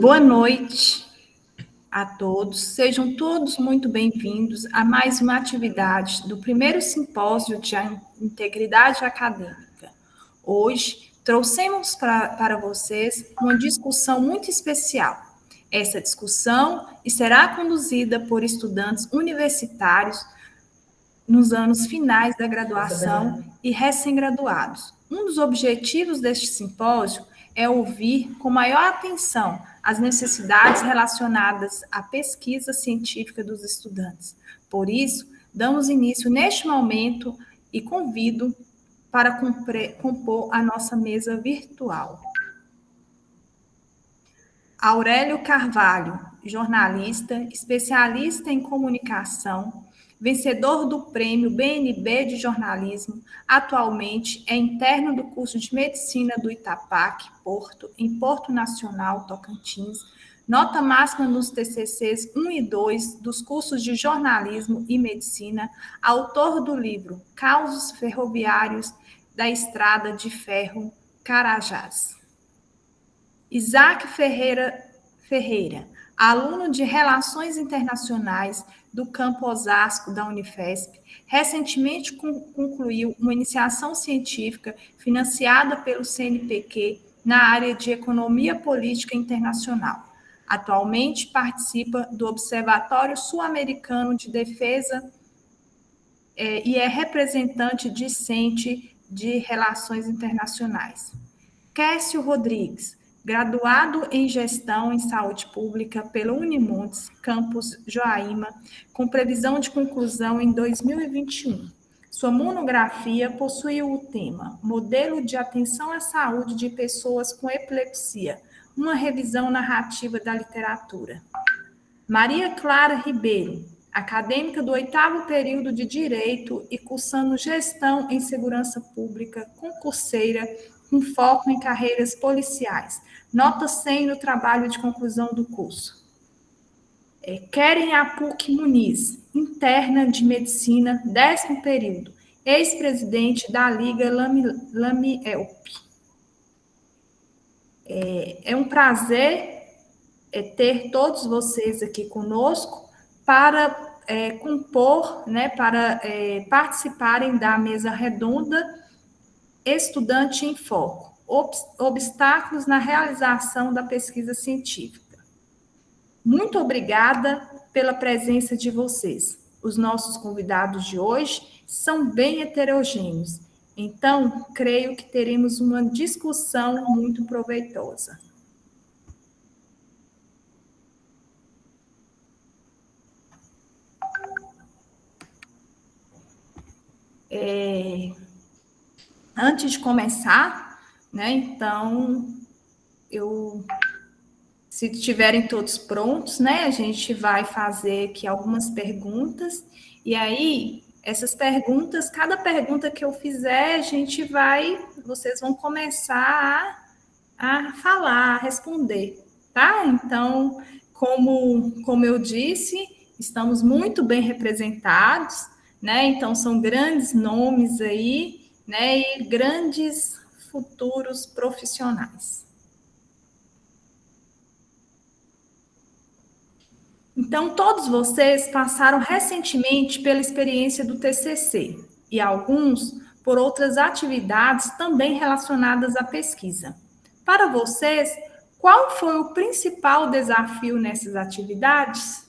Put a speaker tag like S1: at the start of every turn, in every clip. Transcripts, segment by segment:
S1: Boa noite a todos. Sejam todos muito bem-vindos a mais uma atividade do primeiro simpósio de integridade acadêmica. Hoje, trouxemos para vocês uma discussão muito especial. Essa discussão será conduzida por estudantes universitários nos anos finais da graduação e recém-graduados. Um dos objetivos deste simpósio é ouvir com maior atenção as necessidades relacionadas à pesquisa científica dos estudantes. Por isso, damos início neste momento e convido para compor a nossa mesa virtual. Aurélio Carvalho, jornalista, especialista em comunicação, vencedor do Prêmio BNB de Jornalismo, atualmente é interno do curso de Medicina do Itapac, Porto, em Porto Nacional, Tocantins, nota máxima nos TCCs 1 e 2 dos cursos de Jornalismo e Medicina, autor do livro Causos Ferroviários da Estrada de Ferro Carajás. Isaac Ferreira, aluno de Relações Internacionais do Campo Osasco da Unifesp, recentemente concluiu uma iniciação científica financiada pelo CNPq na área de Economia Política Internacional. Atualmente participa do Observatório Sul-Americano de Defesa e é representante discente de Relações Internacionais. Quércio Rodrigues, graduado em Gestão em Saúde Pública pelo Unimontes, campus Joaíma, com previsão de conclusão em 2021. Sua monografia possui o tema Modelo de Atenção à Saúde de Pessoas com Epilepsia, uma revisão narrativa da literatura. Maria Clara Ribeiro, acadêmica do 8º período de Direito e cursando Gestão em Segurança Pública, concurseira, com foco em carreiras policiais. Nota 100 no trabalho de conclusão do curso. Keren Apuc Muniz, interna de Medicina, 10º período, ex-presidente da Liga Lamielp. É um prazer ter todos vocês aqui conosco para compor, para participarem da mesa redonda Estudante em Foco, obstáculos na realização da pesquisa científica. Muito obrigada pela presença de vocês. Os nossos convidados de hoje são bem heterogêneos, então creio que teremos uma discussão muito proveitosa. Antes de começar, então, se estiverem todos prontos, a gente vai fazer aqui algumas perguntas, e aí, essas perguntas, cada pergunta que eu fizer, vocês vão começar a falar, a responder, tá? Então, como eu disse, estamos muito bem representados, então são grandes nomes aí, e grandes futuros profissionais. Então, todos vocês passaram recentemente pela experiência do TCC e alguns por outras atividades também relacionadas à pesquisa. Para vocês, qual foi o principal desafio nessas atividades?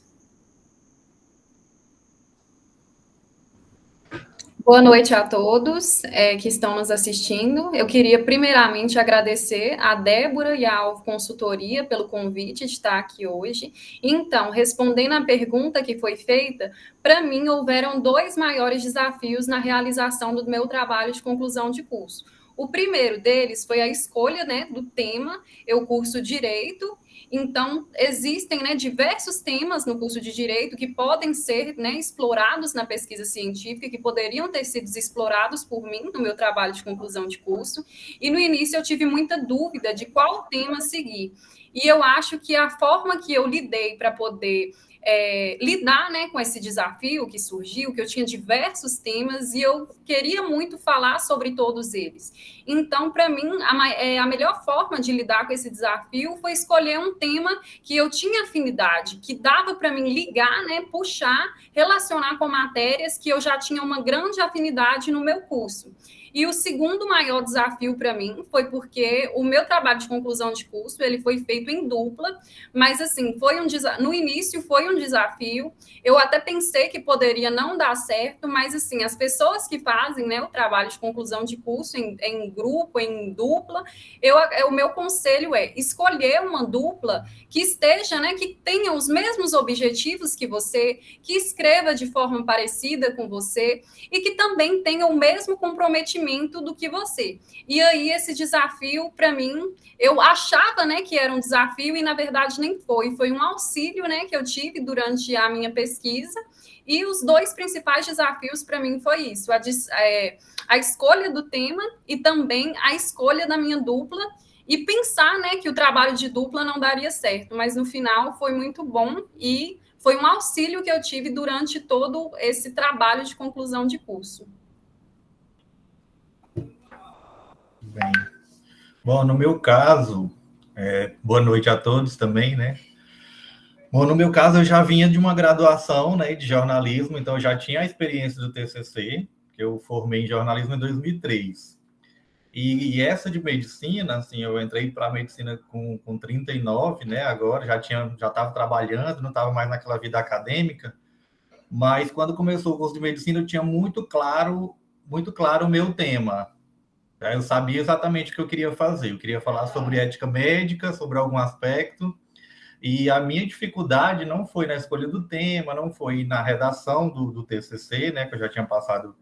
S2: Boa noite a todos que estão nos assistindo. Eu queria primeiramente agradecer a Débora e a Alvo Consultoria pelo convite de estar aqui hoje. Então, respondendo à pergunta que foi feita, para mim houveram 2 maiores desafios na realização do meu trabalho de conclusão de curso. O primeiro deles foi a escolha do tema. Eu curso Direito. Então, existem diversos temas no curso de Direito que podem ser explorados na pesquisa científica, que poderiam ter sido explorados por mim no meu trabalho de conclusão de curso. E no início eu tive muita dúvida de qual tema seguir. E eu acho que a forma que eu lidei para poder lidar, né, com esse desafio que surgiu, que eu tinha diversos temas e eu queria muito falar sobre todos eles. Então, para mim, a melhor forma de lidar com esse desafio foi escolher um tema que eu tinha afinidade, que dava para mim ligar, né, puxar, relacionar com matérias que eu já tinha uma grande afinidade no meu curso. E o segundo maior desafio para mim foi porque o meu trabalho de conclusão de curso ele foi feito em dupla, mas assim no início foi um desafio. Eu até pensei que poderia não dar certo, mas assim as pessoas que fazem, né, o trabalho de conclusão de curso em grupo, em dupla, o meu conselho é escolher uma dupla que esteja, né, que tenha os mesmos objetivos que você, que escreva de forma parecida com você e que também tenha o mesmo comprometimento do que você. E aí esse desafio para mim, eu achava, né, que era um desafio e na verdade nem foi um auxílio, né, que eu tive durante a minha pesquisa. E os dois principais desafios para mim foi isso, a escolha do tema e também a escolha da minha dupla e pensar, né, que o trabalho de dupla não daria certo, mas no final foi muito bom e foi um auxílio que eu tive durante todo esse trabalho de conclusão de curso.
S3: Bem, bom, no meu caso, boa noite a todos também, né? Bom, no meu caso, eu já vinha de uma graduação, né, de jornalismo, então eu já tinha a experiência do TCC, que eu formei em jornalismo em 2003. E essa de medicina, assim, eu entrei para a medicina com 39, né, agora, já estava trabalhando, não estava mais naquela vida acadêmica, mas quando começou o curso de medicina, eu tinha muito claro o meu tema. Eu sabia exatamente o que eu queria fazer. Eu queria falar sobre ética médica, sobre algum aspecto, e a minha dificuldade não foi na escolha do tema, não foi na redação do TCC, né, que eu já tinha passado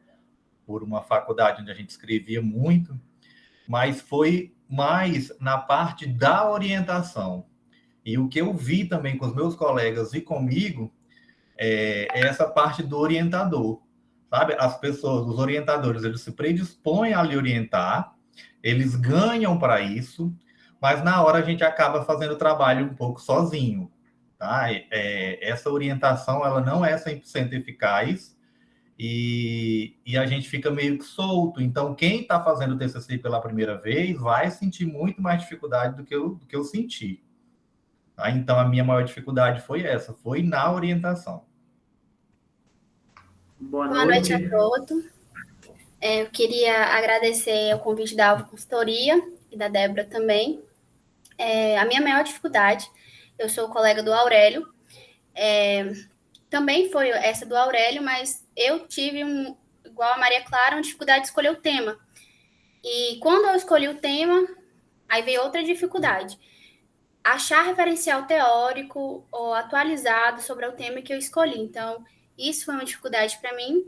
S3: por uma faculdade onde a gente escrevia muito, mas foi mais na parte da orientação. E o que eu vi também com os meus colegas e comigo é essa parte do orientador. Sabe? As pessoas, os orientadores, eles se predispõem a lhe orientar, eles ganham para isso, mas na hora a gente acaba fazendo o trabalho um pouco sozinho. Tá? Essa orientação ela não é 100% eficaz e a gente fica meio que solto. Então, quem está fazendo o TCC pela primeira vez vai sentir muito mais dificuldade do que eu senti. Tá? Então, a minha maior dificuldade foi essa, foi na orientação.
S4: Boa noite a todos. Eu queria agradecer o convite da Alvo Consultoria e da Débora também. A minha maior dificuldade, eu sou colega do Aurélio, também foi essa do Aurélio, mas eu tive, igual a Maria Clara, uma dificuldade de escolher o tema. E quando eu escolhi o tema, aí veio outra dificuldade. Achar referencial teórico ou atualizado sobre o tema que eu escolhi. Então, isso foi uma dificuldade para mim.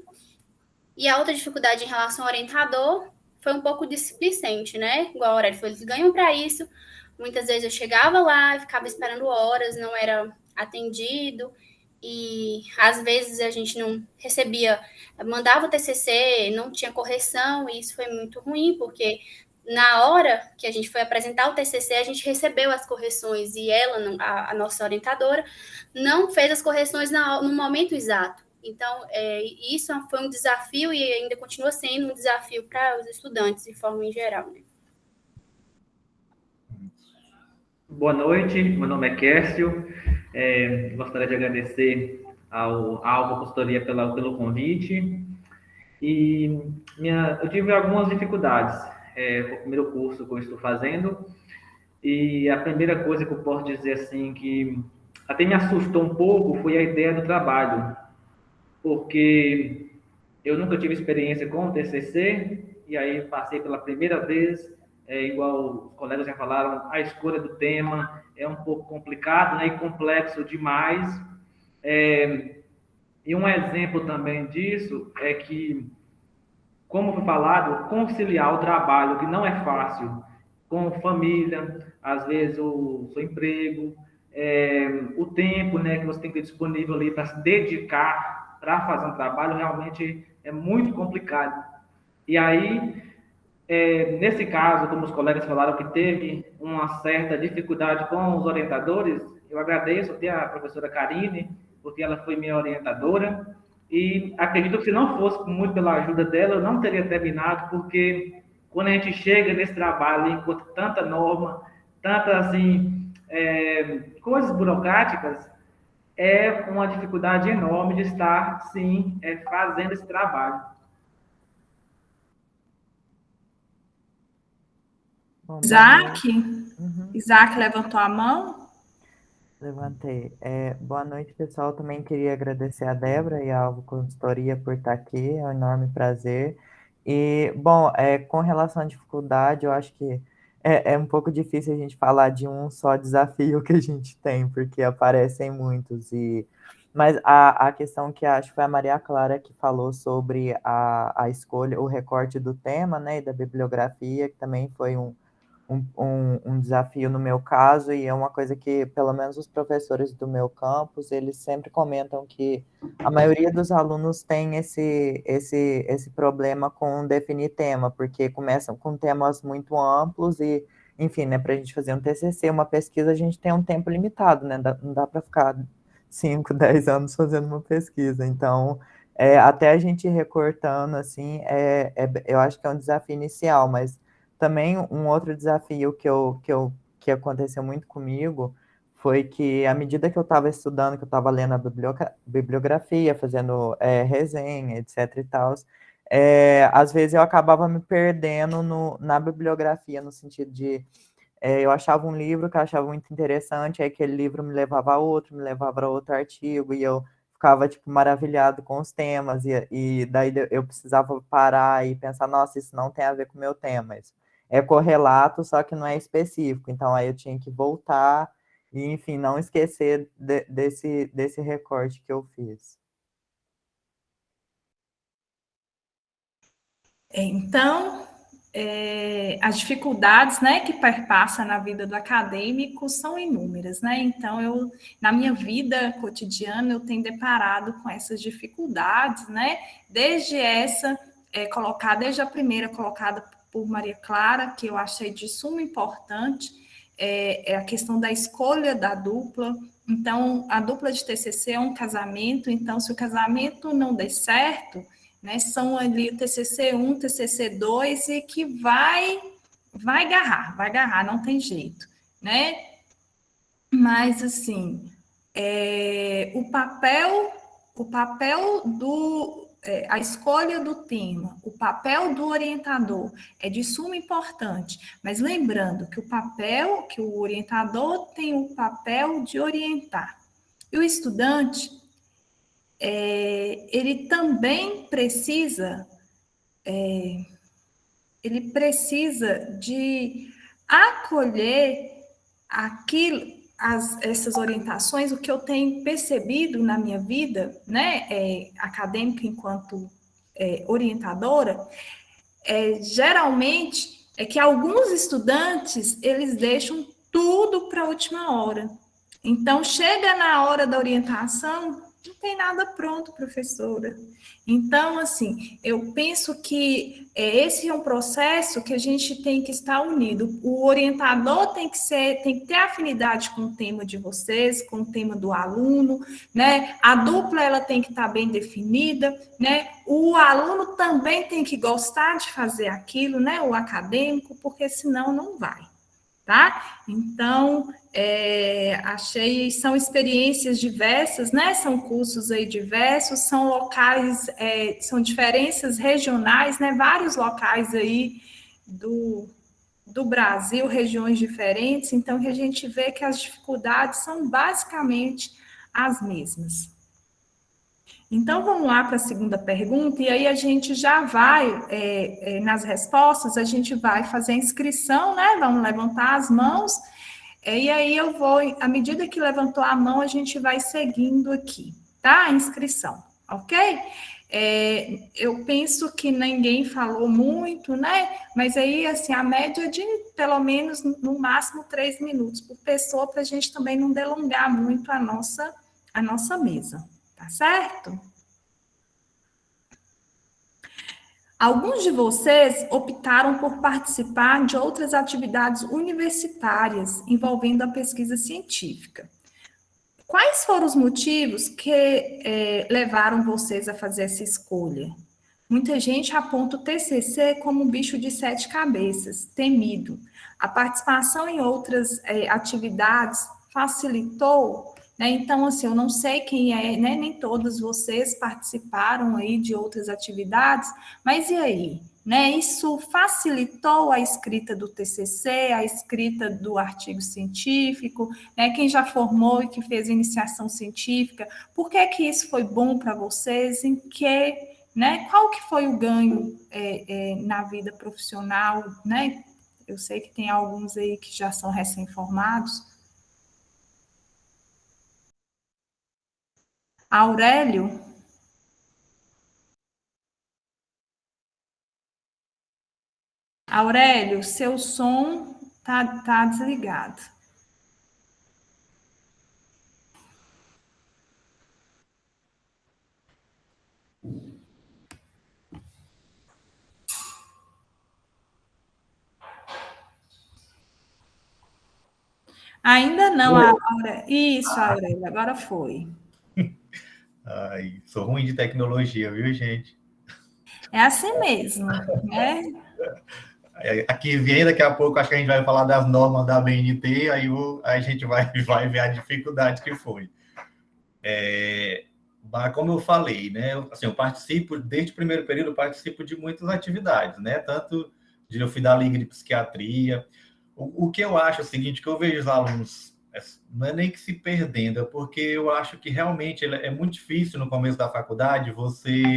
S4: E a outra dificuldade em relação ao orientador foi um pouco displicente, né? Igual a Aurélio falou, eles ganham para isso. Muitas vezes eu chegava lá, ficava esperando horas, não era atendido. E às vezes a gente não recebia, mandava o TCC, não tinha correção, e isso foi muito ruim, porque na hora que a gente foi apresentar o TCC, a gente recebeu as correções e ela, a nossa orientadora, não fez as correções no momento exato. Então, isso foi um desafio e ainda continua sendo um desafio para os estudantes, de forma em geral, né?
S5: Boa noite, meu nome é Kércio. Gostaria de agradecer ao Alvo Consultoria pelo convite. E eu tive algumas dificuldades com o primeiro curso que eu estou fazendo. E a primeira coisa que eu posso dizer assim que até me assustou um pouco foi a ideia do trabalho, porque eu nunca tive experiência com o TCC e aí passei pela primeira vez. Igual os colegas já falaram, a escolha do tema é um pouco complicado, né, e complexo demais. E um exemplo também disso é que, como foi falado, conciliar o trabalho, que não é fácil, com família, às vezes o seu emprego, o tempo, né, que você tem que ter disponível ali para se dedicar para fazer um trabalho, realmente é muito complicado. E aí, nesse caso, como os colegas falaram que teve uma certa dificuldade com os orientadores, eu agradeço até a professora Karine porque ela foi minha orientadora, e acredito que se não fosse muito pela ajuda dela, eu não teria terminado, porque quando a gente chega nesse trabalho, encontra tanta norma, tantas, assim, coisas burocráticas, é uma dificuldade enorme de estar, sim, fazendo esse trabalho.
S6: Bom,
S1: Isaac?
S6: Uhum.
S1: Isaac levantou a mão?
S6: Levantei. Boa noite, pessoal. Também queria agradecer a Débora e a Alvo Consultoria por estar aqui, é um enorme prazer. E, bom, com relação à dificuldade, eu acho que é um pouco difícil a gente falar de um só desafio que a gente tem, porque aparecem muitos. Mas a questão que acho que foi a Maria Clara que falou sobre a escolha, o recorte do tema, né, e da bibliografia, que também foi um desafio no meu caso, e é uma coisa que, pelo menos os professores do meu campus, eles sempre comentam que a maioria dos alunos tem esse problema com definir tema, porque começam com temas muito amplos e, enfim, né, para a gente fazer um TCC, uma pesquisa, a gente tem um tempo limitado, né, não dá para ficar 5, 10 anos fazendo uma pesquisa, então, até a gente ir recortando, assim, eu acho que é um desafio inicial, mas também um outro desafio que aconteceu muito comigo foi que, à medida que eu estava estudando, que eu estava lendo a bibliografia, fazendo resenha, etc. e tal, às vezes eu acabava me perdendo na bibliografia, no sentido de eu achava um livro que eu achava muito interessante, aí aquele livro me levava a outro, me levava a outro artigo, e eu ficava, tipo, maravilhado com os temas, e daí eu precisava parar e pensar, nossa, isso não tem a ver com o meu tema, isso é correlato, só que não é específico, então aí eu tinha que voltar, e, enfim, não esquecer desse recorte que eu fiz.
S1: Então, as dificuldades, né, que perpassam na vida do acadêmico são inúmeras, né? Então, na minha vida cotidiana, eu tenho deparado com essas dificuldades, né? Desde desde a primeira colocada por Maria Clara, que eu achei de suma importância, é a questão da escolha da dupla. Então, a dupla de TCC é um casamento, então, se o casamento não der certo, né, são ali o TCC1, TCC2, e que vai agarrar, não tem jeito, né? Mas, assim, a escolha do tema, o papel do orientador é de suma importância, mas lembrando que o orientador tem o papel de orientar. E o estudante, ele também precisa de acolher essas orientações, o que eu tenho percebido na minha vida, né, acadêmica enquanto orientadora, geralmente é que alguns estudantes, eles deixam tudo para a última hora. Então, chega na hora da orientação, não tem nada pronto, professora. Então, assim, eu penso que esse é um processo que a gente tem que estar unido. O orientador tem que ter afinidade com o tema de vocês, com o tema do aluno, né? A dupla, ela tem que estar bem definida, né? O aluno também tem que gostar de fazer aquilo, né? O acadêmico, porque senão não vai. Tá? Então, são experiências diversas, né? São cursos aí diversos, são locais, são diferenças regionais, né? Vários locais aí do Brasil, regiões diferentes, então que a gente vê que as dificuldades são basicamente as mesmas. Então, vamos lá para a segunda pergunta, e aí a gente já vai, nas respostas, a gente vai fazer a inscrição, né? Vamos levantar as mãos, e aí eu vou, à medida que levantou a mão, a gente vai seguindo aqui, tá? A inscrição, ok? Eu penso que ninguém falou muito, né? Mas aí, assim, a média de, pelo menos, no máximo 3 minutos por pessoa, para a gente também não delongar muito a nossa mesa. Tá certo? Alguns de vocês optaram por participar de outras atividades universitárias envolvendo a pesquisa científica. Quais foram os motivos que levaram vocês a fazer essa escolha? Muita gente aponta o TCC como um bicho de 7 cabeças, temido. A participação em outras atividades facilitou, né? Então, assim, eu não sei quem é, né? Nem todos vocês participaram aí de outras atividades, mas e aí? Né? Isso facilitou a escrita do TCC, a escrita do artigo científico, né? Quem já formou e que fez iniciação científica, por que que isso foi bom para vocês? Em que, né? Qual que foi o ganho na vida profissional, né? Eu sei que tem alguns aí que já são recém-formados. Aurélio? Aurélio, seu som tá desligado. Ainda não, Aurélio. Isso, Aurélio, agora foi.
S3: Ai, sou ruim de tecnologia, viu, gente?
S1: É assim mesmo, né?
S3: Aqui vem, daqui a pouco, acho que a gente vai falar das normas da BNT, aí a gente vai ver a dificuldade que foi. Mas como eu falei, né? Assim, eu participo, desde o primeiro período, eu participo de muitas atividades, né? Tanto eu fui da Liga de Psiquiatria. O que eu acho é o seguinte, que eu vejo os alunos, não é nem que se perdendo, é porque eu acho que realmente é muito difícil no começo da faculdade você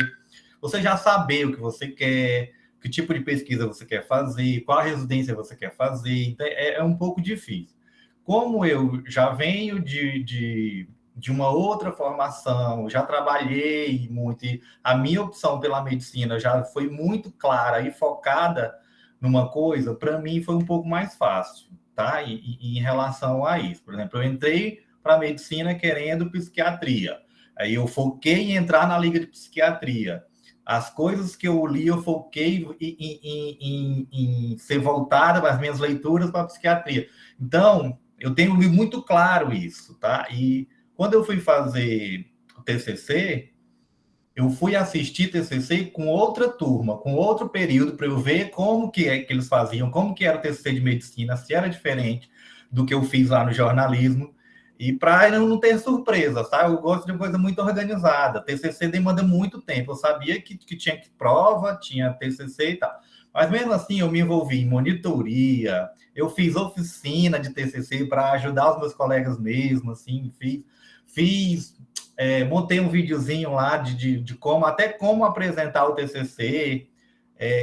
S3: já saber o que você quer, que tipo de pesquisa você quer fazer, qual residência você quer fazer, então é um pouco difícil. Como eu já venho de uma outra formação, já trabalhei muito, e a minha opção pela medicina já foi muito clara e focada numa coisa, para mim foi um pouco mais fácil, tá? E em relação a isso. Por exemplo, eu entrei para a medicina querendo psiquiatria. Aí eu foquei em entrar na Liga de Psiquiatria. As coisas que eu li, eu foquei em ser voltada para as minhas leituras para a psiquiatria. Então, eu tenho muito claro isso, tá? E quando eu fui fazer o TCC, eu fui assistir TCC com outra turma, com outro período, para eu ver como que é que eles faziam, como que era o TCC de medicina, se era diferente do que eu fiz lá no jornalismo, e para não ter surpresa, tá? Eu gosto de coisa muito organizada. TCC demanda muito tempo. Eu sabia que tinha prova, tinha TCC e tal. Mas mesmo assim, eu me envolvi em monitoria, eu fiz oficina de TCC para ajudar os meus colegas mesmo, assim, montei um videozinho lá de como apresentar o TCC,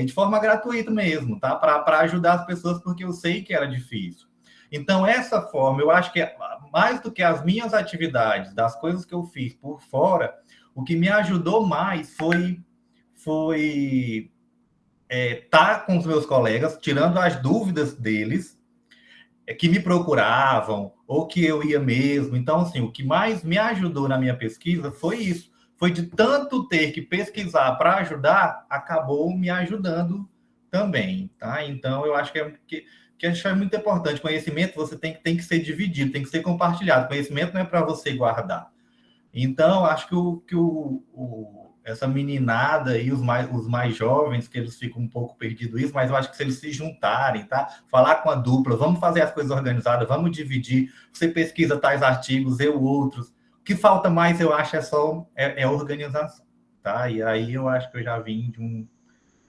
S3: de forma gratuita mesmo, tá? Para ajudar as pessoas, porque eu sei que era difícil. Então, essa forma, eu acho que mais do que as minhas atividades, das coisas que eu fiz por fora, o que me ajudou mais foi estar com os meus colegas, tirando as dúvidas deles, que me procuravam, ou que eu ia mesmo. Então, assim, o que mais me ajudou na minha pesquisa foi isso. Foi de tanto ter que pesquisar para ajudar, acabou me ajudando também, tá? Então, eu acho que acho é muito importante. Conhecimento você tem que ser dividido, tem que ser compartilhado. Conhecimento não é para você guardar. Então, acho que essa meninada e os mais jovens, que eles ficam um pouco perdidos isso, mas eu acho que se eles se juntarem, tá? Falar com a dupla, vamos fazer as coisas organizadas, vamos dividir. Você pesquisa tais artigos, eu outros. O que falta mais, eu acho, é organização, tá? E aí eu acho que eu já vim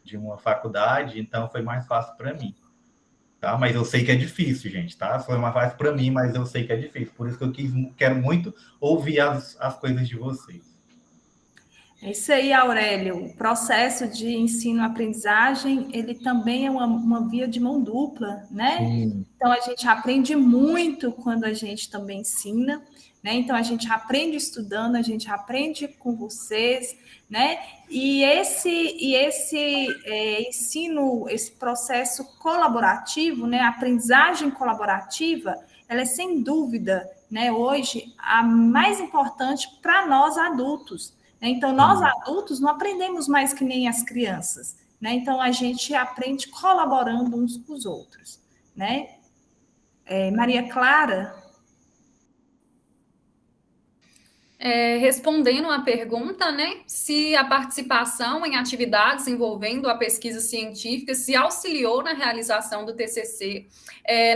S3: de uma faculdade, então foi mais fácil para mim. Tá? Mas eu sei que é difícil, gente, tá? Foi uma fase para mim, mas eu sei que é difícil. Por isso que eu quero muito ouvir as coisas de vocês.
S1: É isso aí, Aurélio. O processo de ensino-aprendizagem, ele também é uma via de mão dupla, né? Sim. Então, a gente aprende muito quando a gente também ensina, né? Então, a gente aprende estudando, a gente aprende com vocês, né? E esse ensino, esse processo colaborativo, né? A aprendizagem colaborativa, ela é sem dúvida, né? Hoje, a mais importante para nós adultos. Então, nós adultos não aprendemos mais que nem as crianças, né? Então, a gente aprende colaborando uns com os outros, né? Maria Clara?
S2: Respondendo à pergunta, né, se a participação em atividades envolvendo a pesquisa científica se auxiliou na realização do TCC.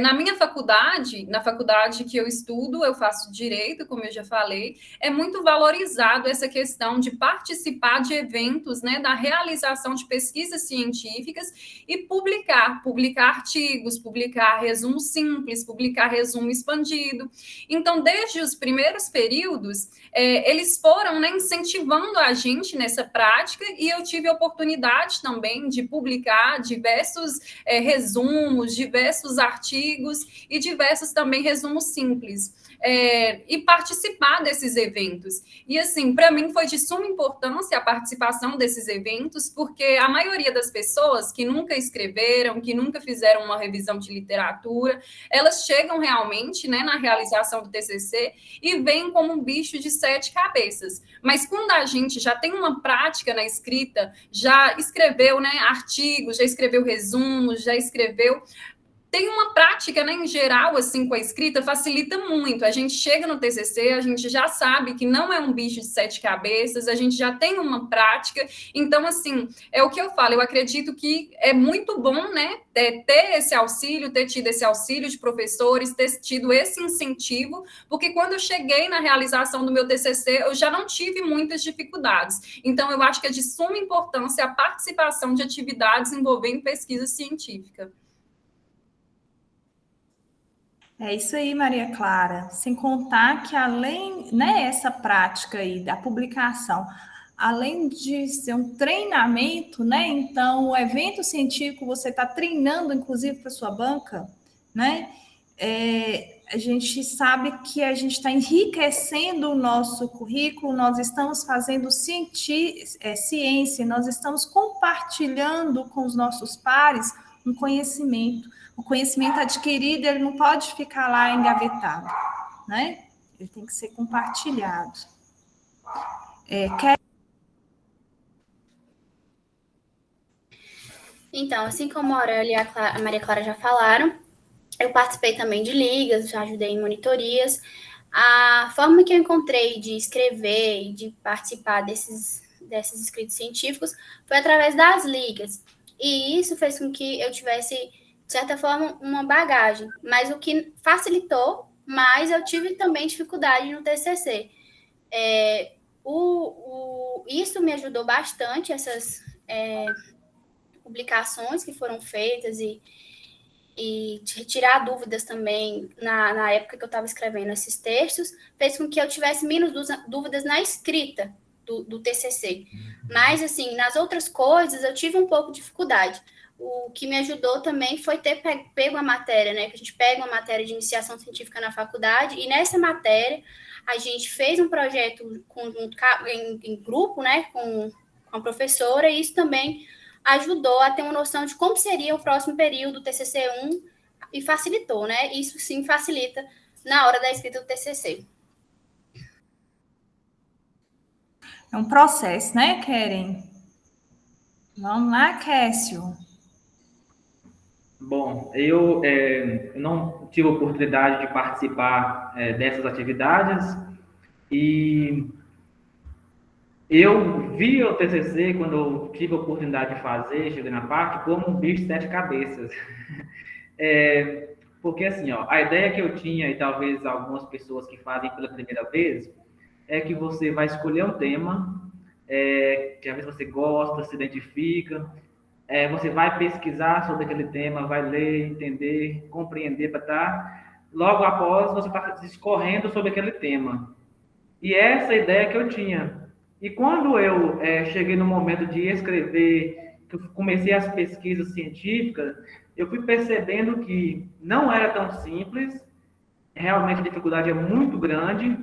S2: Na minha faculdade, na faculdade que eu estudo, eu faço direito, como eu já falei, é muito valorizado essa questão de participar de eventos, né, da realização de pesquisas científicas e publicar artigos, publicar resumo simples, publicar resumo expandido. Então, desde os primeiros períodos, eles foram, né, incentivando a gente nessa prática, e eu tive a oportunidade também de publicar diversos resumos, diversos artigos e diversos também resumos simples. E participar desses eventos. E, assim, para mim foi de suma importância a participação desses eventos, porque a maioria das pessoas que nunca escreveram, que nunca fizeram uma revisão de literatura, elas chegam realmente, né, na realização do TCC e veem como um bicho de 7 cabeças. Mas quando a gente já tem uma prática na escrita, já escreveu, né, artigos, já escreveu resumos, já escreveu... Tem uma prática, né, em geral, assim, com a escrita, facilita muito. A gente chega no TCC, a gente já sabe que não é um bicho de 7 cabeças, a gente já tem uma prática. Então, assim, é o que eu falo, eu acredito que é muito bom, né, ter esse auxílio, ter tido esse auxílio de professores, ter tido esse incentivo, porque quando eu cheguei na realização do meu TCC, eu já não tive muitas dificuldades. Então, eu acho que é de suma importância a participação de atividades envolvendo pesquisa científica.
S1: É isso aí, Maria Clara. Sem contar que além, né, essa prática aí da publicação, além de ser um treinamento, né, então o evento científico você está treinando, inclusive, para sua banca, né? A gente sabe que a gente está enriquecendo o nosso currículo, nós estamos fazendo ciência, nós estamos compartilhando com os nossos pares um conhecimento. O conhecimento adquirido, ele não pode ficar lá engavetado, né? Ele tem que ser compartilhado.
S4: Então, assim como a Aurélia e a Maria Clara já falaram, eu participei também de ligas, já ajudei em monitorias. A forma que eu encontrei de escrever e de participar desses escritos científicos foi através das ligas. E isso fez com que eu tivesse, de certa forma, uma bagagem. Mas o que facilitou, mas eu tive também dificuldade no TCC. Isso me ajudou bastante, essas publicações que foram feitas e tirar dúvidas também na época que eu estava escrevendo esses textos, fez com que eu tivesse menos dúvidas na escrita do TCC. Mas, assim, nas outras coisas, eu tive um pouco de dificuldade. O que me ajudou também foi ter pego a matéria, né? Que a gente pega uma matéria de iniciação científica na faculdade, e nessa matéria a gente fez um projeto conjunto, em grupo, né? Com a professora, e isso também ajudou a ter uma noção de como seria o próximo período do TCC1 e facilitou, né? Isso sim facilita na hora da escrita do TCC.
S1: É um processo, né, Keren? Vamos lá, Kécio.
S5: Bom, eu não tive a oportunidade de participar dessas atividades e eu vi o TCC, quando eu tive a oportunidade de fazer, cheguei na parte, como um bicho de 7 cabeças. Porque, assim, ó, a ideia que eu tinha, e talvez algumas pessoas que fazem pela primeira vez, é que você vai escolher um tema, que às vezes você gosta, se identifica, você vai pesquisar sobre aquele tema, vai ler, entender, compreender, para estar... Logo após, você está discorrendo sobre aquele tema. E essa é a ideia que eu tinha. E quando eu cheguei no momento de escrever, que eu comecei as pesquisas científicas, eu fui percebendo que não era tão simples, realmente a dificuldade é muito grande,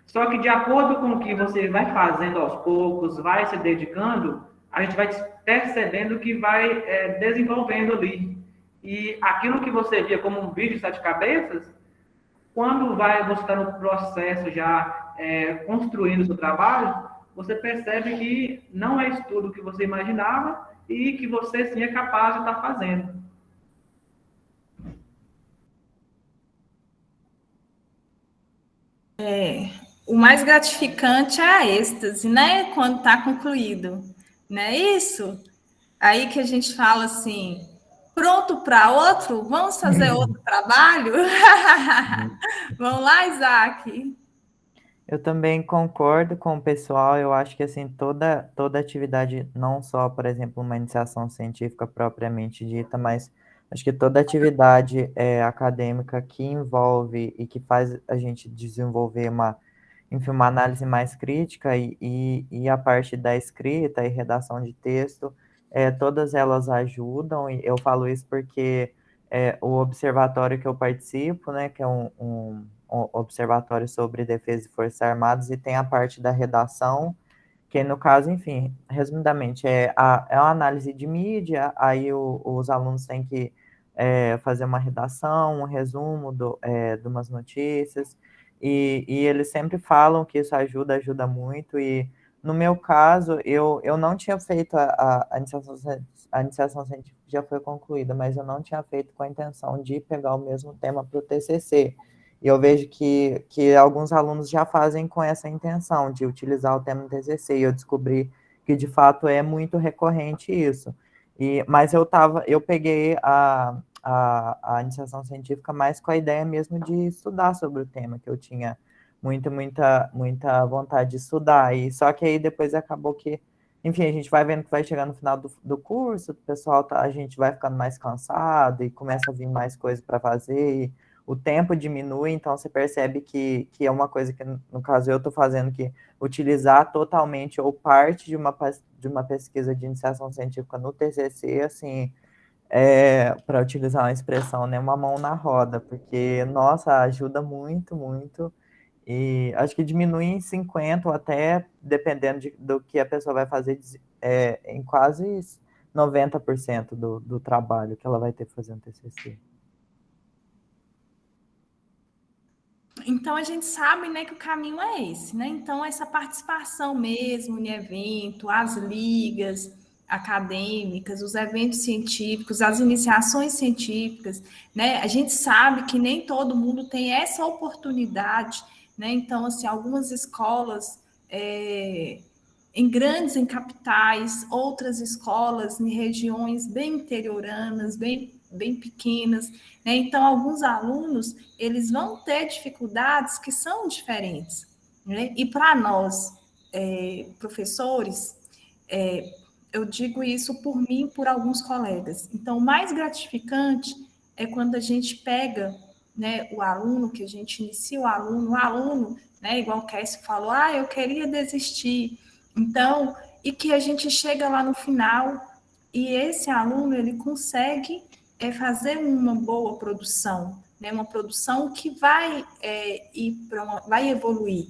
S5: só que de acordo com o que você vai fazendo aos poucos, vai se dedicando, a gente vai percebendo que vai desenvolvendo ali. E aquilo que você via como um bicho de 7 cabeças, quando você está no processo já construindo o seu trabalho, você percebe que não é isso tudo que você imaginava e que você sim é capaz de estar fazendo.
S1: o mais gratificante é a êxtase, né? Quando está concluído, não é isso? Aí que a gente fala assim, pronto para outro? Vamos fazer outro trabalho? Vamos lá, Isaac?
S6: Eu também concordo com o pessoal. Eu acho que assim toda atividade, não só, por exemplo, uma iniciação científica propriamente dita, mas acho que toda atividade acadêmica que envolve e que faz a gente desenvolver enfim, uma análise mais crítica e a parte da escrita e redação de texto, todas elas ajudam. E eu falo isso porque o observatório que eu participo, né, que é um observatório sobre defesa e forças armadas, e tem a parte da redação, que no caso, enfim, resumidamente, é uma análise de mídia, aí os alunos têm que fazer uma redação, um resumo de umas notícias, e eles sempre falam que isso ajuda muito, e no meu caso, eu não tinha feito a iniciação científica já foi concluída, mas eu não tinha feito com a intenção de pegar o mesmo tema para o TCC. E eu vejo que alguns alunos já fazem com essa intenção de utilizar o tema do TCC, e eu descobri que, de fato, é muito recorrente isso. Mas eu peguei a iniciação científica mais com a ideia mesmo de estudar sobre o tema, que eu tinha muita vontade de estudar. E só que aí depois acabou que, enfim, a gente vai vendo que vai chegando no final do curso, o pessoal a gente vai ficando mais cansado e começa a vir mais coisas para fazer, e o tempo diminui, então você percebe que é uma coisa que, no caso, eu estou fazendo, que utilizar totalmente ou parte de uma pesquisa de iniciação científica no TCC, assim, para utilizar uma expressão, né, uma mão na roda, porque, nossa, ajuda muito, muito, e acho que diminui em 50% ou até, dependendo do que a pessoa vai fazer, em quase 90% do trabalho que ela vai ter que fazer no TCC.
S1: Então, a gente sabe, né, que o caminho é esse, né? Então, essa participação mesmo em evento, as ligas acadêmicas, os eventos científicos, as iniciações científicas, né? A gente sabe que nem todo mundo tem essa oportunidade, né? Então, assim, algumas escolas em capitais, outras escolas em regiões bem interioranas, bem pequenas, né? Então, alguns alunos, eles vão ter dificuldades que são diferentes, né? E para nós, professores, eu digo isso por mim e por alguns colegas. Então, o mais gratificante é quando a gente pega, né, o aluno, que a gente inicia o aluno, né, igual o Kécio falou, eu queria desistir. Então, e que a gente chega lá no final e esse aluno, ele consegue fazer uma boa produção, né, uma produção que vai vai evoluir.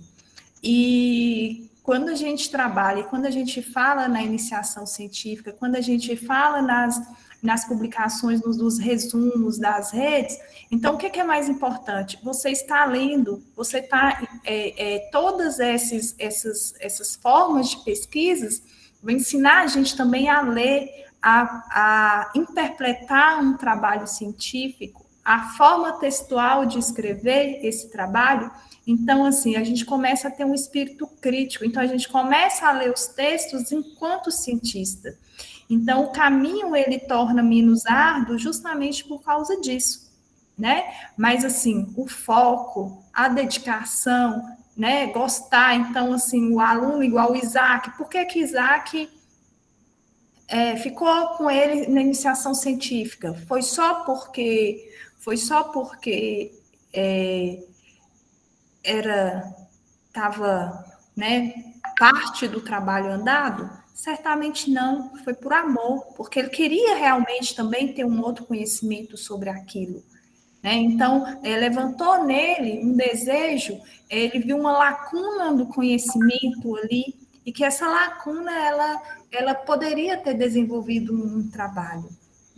S1: E quando a gente trabalha, quando a gente fala na iniciação científica, quando a gente fala nas publicações, nos resumos das redes, então o que é mais importante? Você está lendo, você está todas essas formas de pesquisas vão ensinar a gente também a ler, a interpretar um trabalho científico, a forma textual de escrever esse trabalho. Então, assim, a gente começa a ter um espírito crítico, então a gente começa a ler os textos enquanto cientista. Então, o caminho, ele torna menos árduo justamente por causa disso, né? Mas, assim, o foco, a dedicação, né? Gostar, então, assim, o aluno igual o Isaac, por que Isaac ficou com ele na iniciação científica? Foi só porque estava, né, parte do trabalho andado? Certamente não, foi por amor, porque ele queria realmente também ter um outro conhecimento sobre aquilo, né? Então, levantou nele um desejo, ele viu uma lacuna do conhecimento ali, e que essa lacuna, ela poderia ter desenvolvido um trabalho,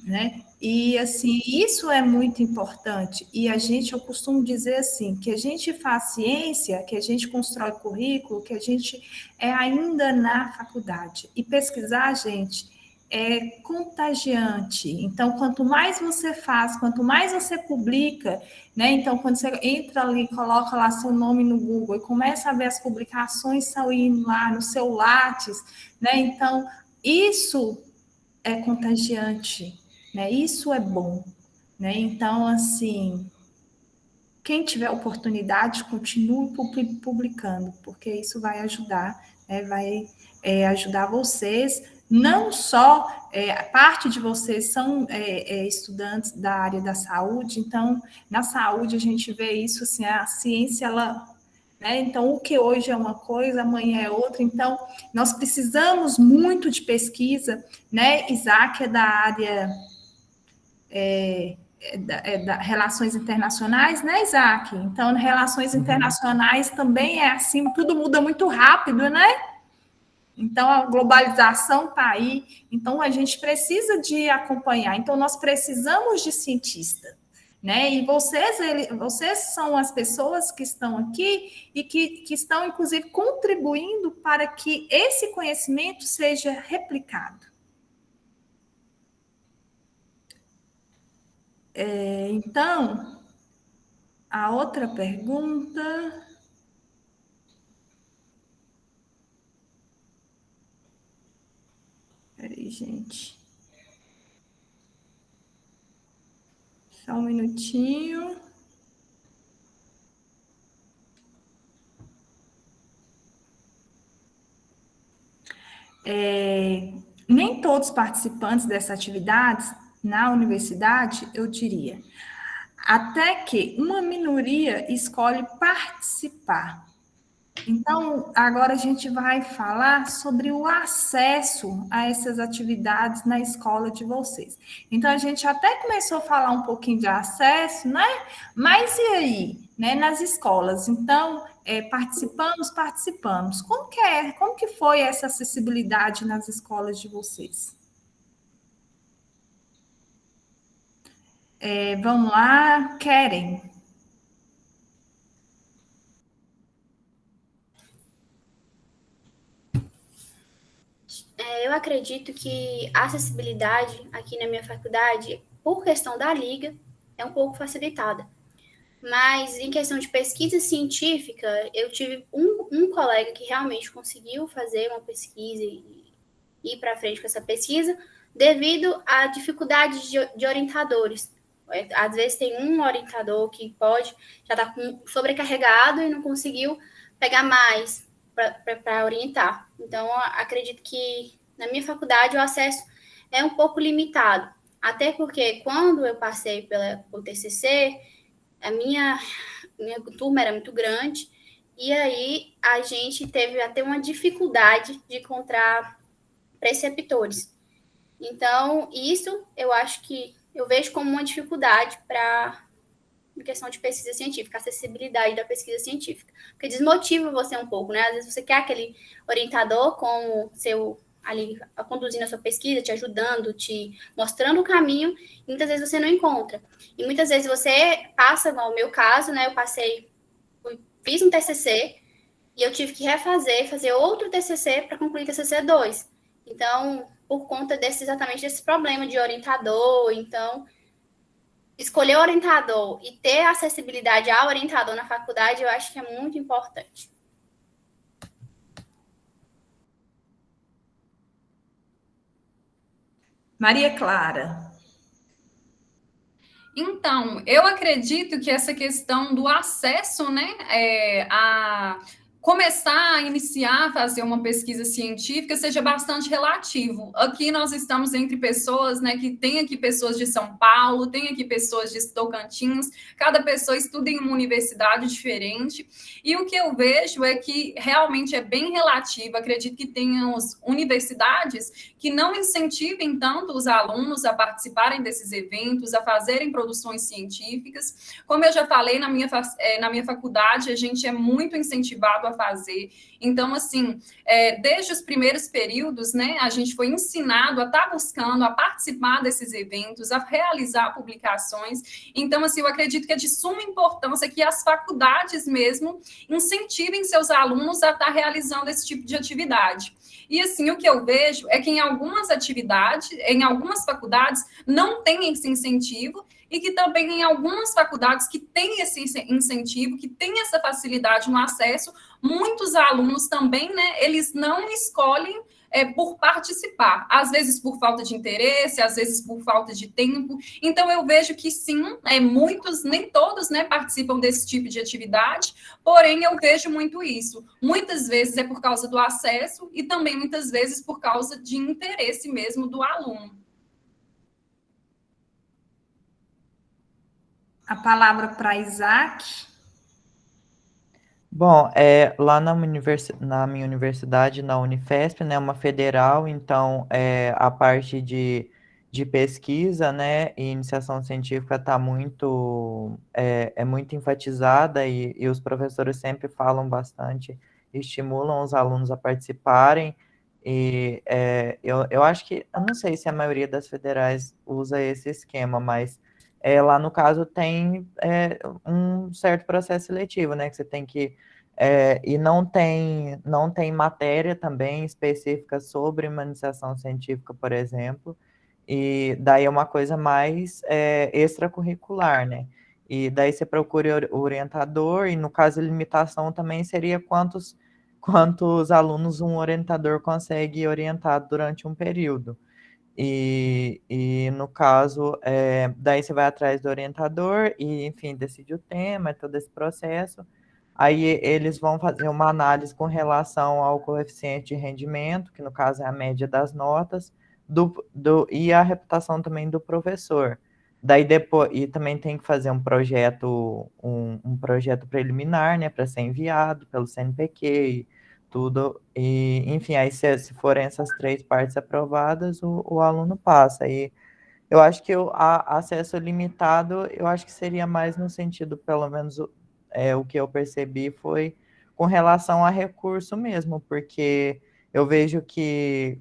S1: né? E, assim, isso é muito importante. E eu costumo dizer assim, que a gente faz ciência, que a gente constrói currículo, que a gente é ainda na faculdade. E pesquisar, gente, é contagiante. Então, quanto mais você faz, quanto mais você publica, né? Então, quando você entra ali, coloca lá seu nome no Google e começa a ver as publicações saindo lá no seu Lattes, né? Então, isso é contagiante, né? Isso é bom, né? Então, assim, quem tiver oportunidade, continue publicando, porque isso vai ajudar, né? Vai ajudar vocês. Não só parte de vocês são estudantes da área da saúde, então, na saúde a gente vê isso, assim, a ciência, ela, né? Então, o que hoje é uma coisa, amanhã é outra, então, nós precisamos muito de pesquisa, né? Isaac é da área da relações internacionais, né, Isaac? Então, relações internacionais também é assim, tudo muda muito rápido, né? Então, a globalização está aí, então a gente precisa de acompanhar. Então, nós precisamos de cientista, né? E vocês são as pessoas que estão aqui e que estão, inclusive, contribuindo para que esse conhecimento seja replicado. Então, a outra pergunta... Peraí, gente. Só um minutinho. Nem todos os participantes dessa atividade na universidade, eu diria, até que uma minoria escolhe participar. Então, agora a gente vai falar sobre o acesso a essas atividades na escola de vocês. Então, a gente até começou a falar um pouquinho de acesso, né? Mas e aí, né? Nas escolas? Então, participamos. Como que foi essa acessibilidade nas escolas de vocês? Vamos lá, Keren.
S4: Eu acredito que a acessibilidade aqui na minha faculdade, por questão da liga, é um pouco facilitada. Mas em questão de pesquisa científica, eu tive um colega que realmente conseguiu fazer uma pesquisa e ir para frente com essa pesquisa, devido à dificuldade de orientadores. Às vezes tem um orientador que já está sobrecarregado e não conseguiu pegar mais para orientar. Então, eu acredito que na minha faculdade o acesso é um pouco limitado. Até porque quando eu passei pelo TCC, a minha turma era muito grande e aí a gente teve até uma dificuldade de encontrar preceptores. Então, isso eu acho que eu vejo como uma dificuldade em questão de pesquisa científica, acessibilidade da pesquisa científica, porque desmotiva você um pouco, né? Às vezes você quer aquele orientador como ali conduzindo a sua pesquisa, te ajudando, te mostrando o caminho, e muitas vezes você não encontra. E muitas vezes você passa, no meu caso, né? Eu fiz um TCC e eu tive que fazer outro TCC para concluir o TCC 2. Então, por conta exatamente desse problema de orientador, então, escolher orientador e ter acessibilidade ao orientador na faculdade, eu acho que é muito importante.
S1: Maria Clara.
S2: Então, eu acredito que essa questão do acesso, né, a começar a iniciar a fazer uma pesquisa científica seja bastante relativo. Aqui nós estamos entre pessoas, né, que tem aqui pessoas de São Paulo, tem aqui pessoas de Tocantins, cada pessoa estuda em uma universidade diferente, e o que eu vejo é que realmente é bem relativo. Acredito que tenham universidades que não incentivem tanto os alunos a participarem desses eventos, a fazerem produções científicas. Como eu já falei, na minha faculdade, a gente é muito incentivado a precisava fazer. Então, assim, desde os primeiros períodos, né, a gente foi ensinado a estar buscando, a participar desses eventos, a realizar publicações. Então, assim, eu acredito que é de suma importância que as faculdades mesmo incentivem seus alunos a estar realizando esse tipo de atividade. E, assim, o que eu vejo é que em algumas atividades, em algumas faculdades, não tem esse incentivo, e que também em algumas faculdades que têm esse incentivo, que têm essa facilidade no acesso, muitos alunos também, né, eles não escolhem por participar, às vezes por falta de interesse, às vezes por falta de tempo. Então, eu vejo que sim, muitos, nem todos, né, participam desse tipo de atividade, porém, eu vejo muito isso. Muitas vezes é por causa do acesso e também muitas vezes por causa de interesse mesmo do aluno.
S1: A palavra para Isaac.
S6: Bom, lá na minha universidade, na Unifesp, né, uma federal, então a parte de pesquisa, né, e iniciação científica está muito, muito enfatizada e os professores sempre falam bastante, estimulam os alunos a participarem, e eu acho que, eu não sei se a maioria das federais usa esse esquema, mas lá no caso tem um certo processo seletivo, né, que você tem que e não tem matéria também específica sobre iniciação científica, por exemplo, e daí é uma coisa mais extracurricular, né? E daí você procura o orientador, e no caso a limitação também seria quantos alunos um orientador consegue orientar durante um período. E no caso, daí você vai atrás do orientador e, enfim, decide o tema, todo esse processo. Aí eles vão fazer uma análise com relação ao coeficiente de rendimento, que no caso é a média das notas, e a reputação também do professor. Daí depois, e também tem que fazer um projeto preliminar, né, para ser enviado pelo CNPq, tudo, e enfim, aí se forem essas 3 partes aprovadas, o aluno passa. E eu acho que o acesso limitado, eu acho que seria mais no sentido, pelo menos o que eu percebi foi com relação a recurso mesmo, porque eu vejo que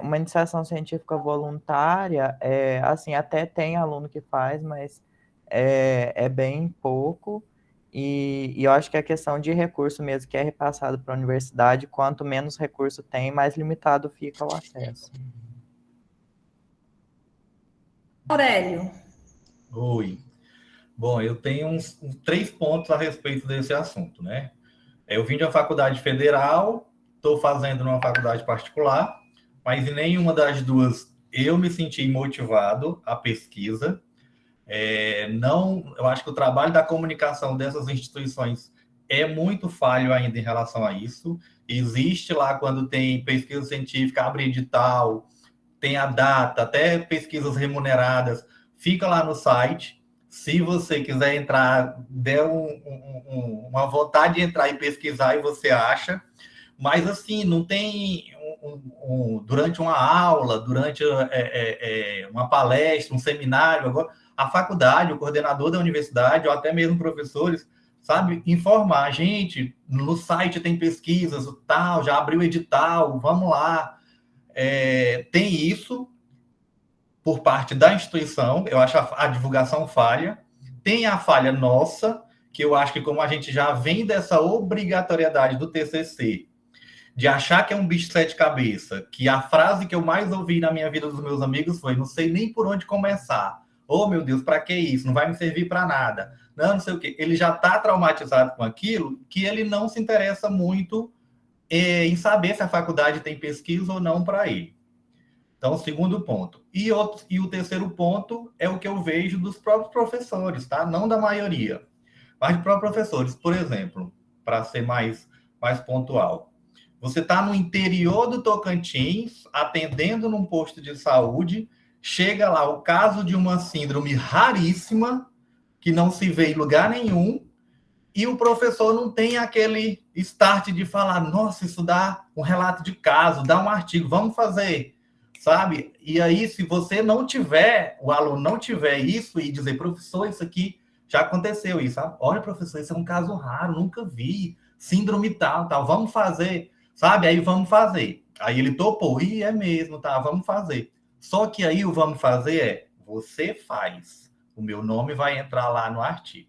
S6: uma iniciação científica voluntária, assim, até tem aluno que faz, mas é bem pouco, e eu acho que a questão de recurso mesmo, que é repassado para a universidade, quanto menos recurso tem, mais limitado fica o acesso.
S1: Aurélio.
S3: Oi. Bom, eu tenho uns 3 pontos a respeito desse assunto, né? Eu vim de uma faculdade federal, estou fazendo numa faculdade particular, mas em nenhuma das duas eu me senti motivado à pesquisa. Eu acho que o trabalho da comunicação dessas instituições é muito falho ainda em relação a isso. Existe lá, quando tem pesquisa científica, abre edital, tem a data, até pesquisas remuneradas, fica lá no site. Se você quiser entrar, der uma vontade de entrar e pesquisar, e você acha. Mas, assim, não tem durante uma aula, durante uma palestra, um seminário, agora, a faculdade, o coordenador da universidade, ou até mesmo professores, sabe, informar a gente, no site tem pesquisas, tal, já abriu edital, vamos lá. Tem isso por parte da instituição, eu acho a divulgação falha. Tem a falha nossa, que eu acho que, como a gente já vem dessa obrigatoriedade do TCC, de achar que é um bicho de 7 cabeças, que a frase que eu mais ouvi na minha vida dos meus amigos foi: não sei nem por onde começar. Oh, meu Deus, para que isso? Não vai me servir para nada. Não sei o quê. Ele já está traumatizado com aquilo, que ele não se interessa muito em saber se a faculdade tem pesquisa ou não para ele. Então, segundo ponto. E o terceiro ponto é o que eu vejo dos próprios professores, tá? Não da maioria, mas dos próprios professores. Por exemplo, para ser mais pontual, você está no interior do Tocantins, atendendo num posto de saúde, chega lá o caso de uma síndrome raríssima, que não se vê em lugar nenhum, e o professor não tem aquele start de falar: nossa, isso dá um relato de caso, dá um artigo, vamos fazer, sabe? E aí, se você não tiver, o aluno não tiver isso, e dizer: professor, isso aqui Já aconteceu isso, sabe? Olha, professor, esse é um caso raro, nunca vi. Síndrome tal, vamos fazer, sabe? Aí vamos fazer. Aí ele topou, e é mesmo, tá, vamos fazer. Só que aí o vamos fazer é, você faz. O meu nome vai entrar lá no artigo,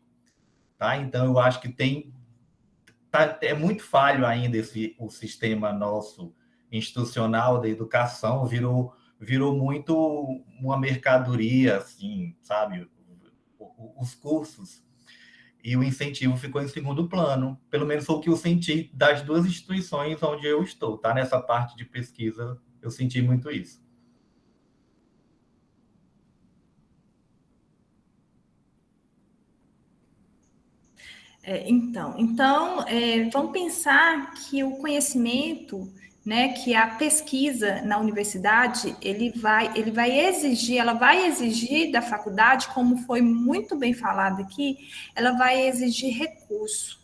S3: tá? Então, eu acho que é muito falho ainda o sistema nosso institucional da educação, virou muito uma mercadoria, assim, sabe? Os cursos. E o incentivo ficou em segundo plano. Pelo menos foi o que eu senti das duas instituições onde eu estou, tá? Nessa parte de pesquisa, eu senti muito isso.
S1: Vamos pensar que o conhecimento, né, que a pesquisa na universidade, ela vai exigir da faculdade, como foi muito bem falado aqui, ela vai exigir recurso.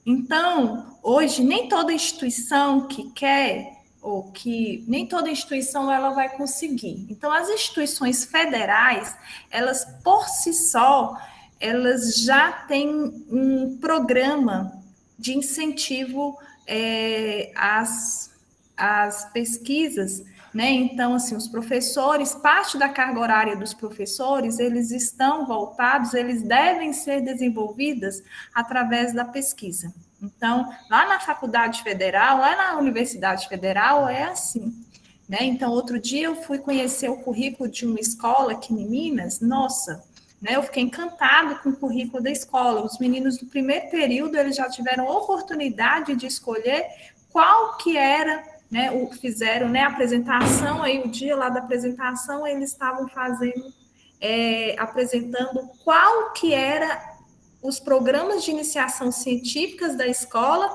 S1: Então, hoje, nem toda instituição que quer, ou que nem toda instituição ela vai conseguir. Então, as instituições federais, elas por si só, elas já têm um programa de incentivo às pesquisas, né? Então, assim, os professores, parte da carga horária dos professores, eles estão voltados, eles devem ser desenvolvidas através da pesquisa. Então, lá na Faculdade Federal, lá na Universidade Federal, é assim, né? Então, outro dia eu fui conhecer o currículo de uma escola aqui em Minas, nossa, né? Eu fiquei encantada com o currículo da escola. Os meninos do primeiro período, eles já tiveram oportunidade de escolher qual que era, né, fizeram, né, a apresentação, aí o dia lá da apresentação, eles estavam apresentando qual que era os programas de iniciação científicas da escola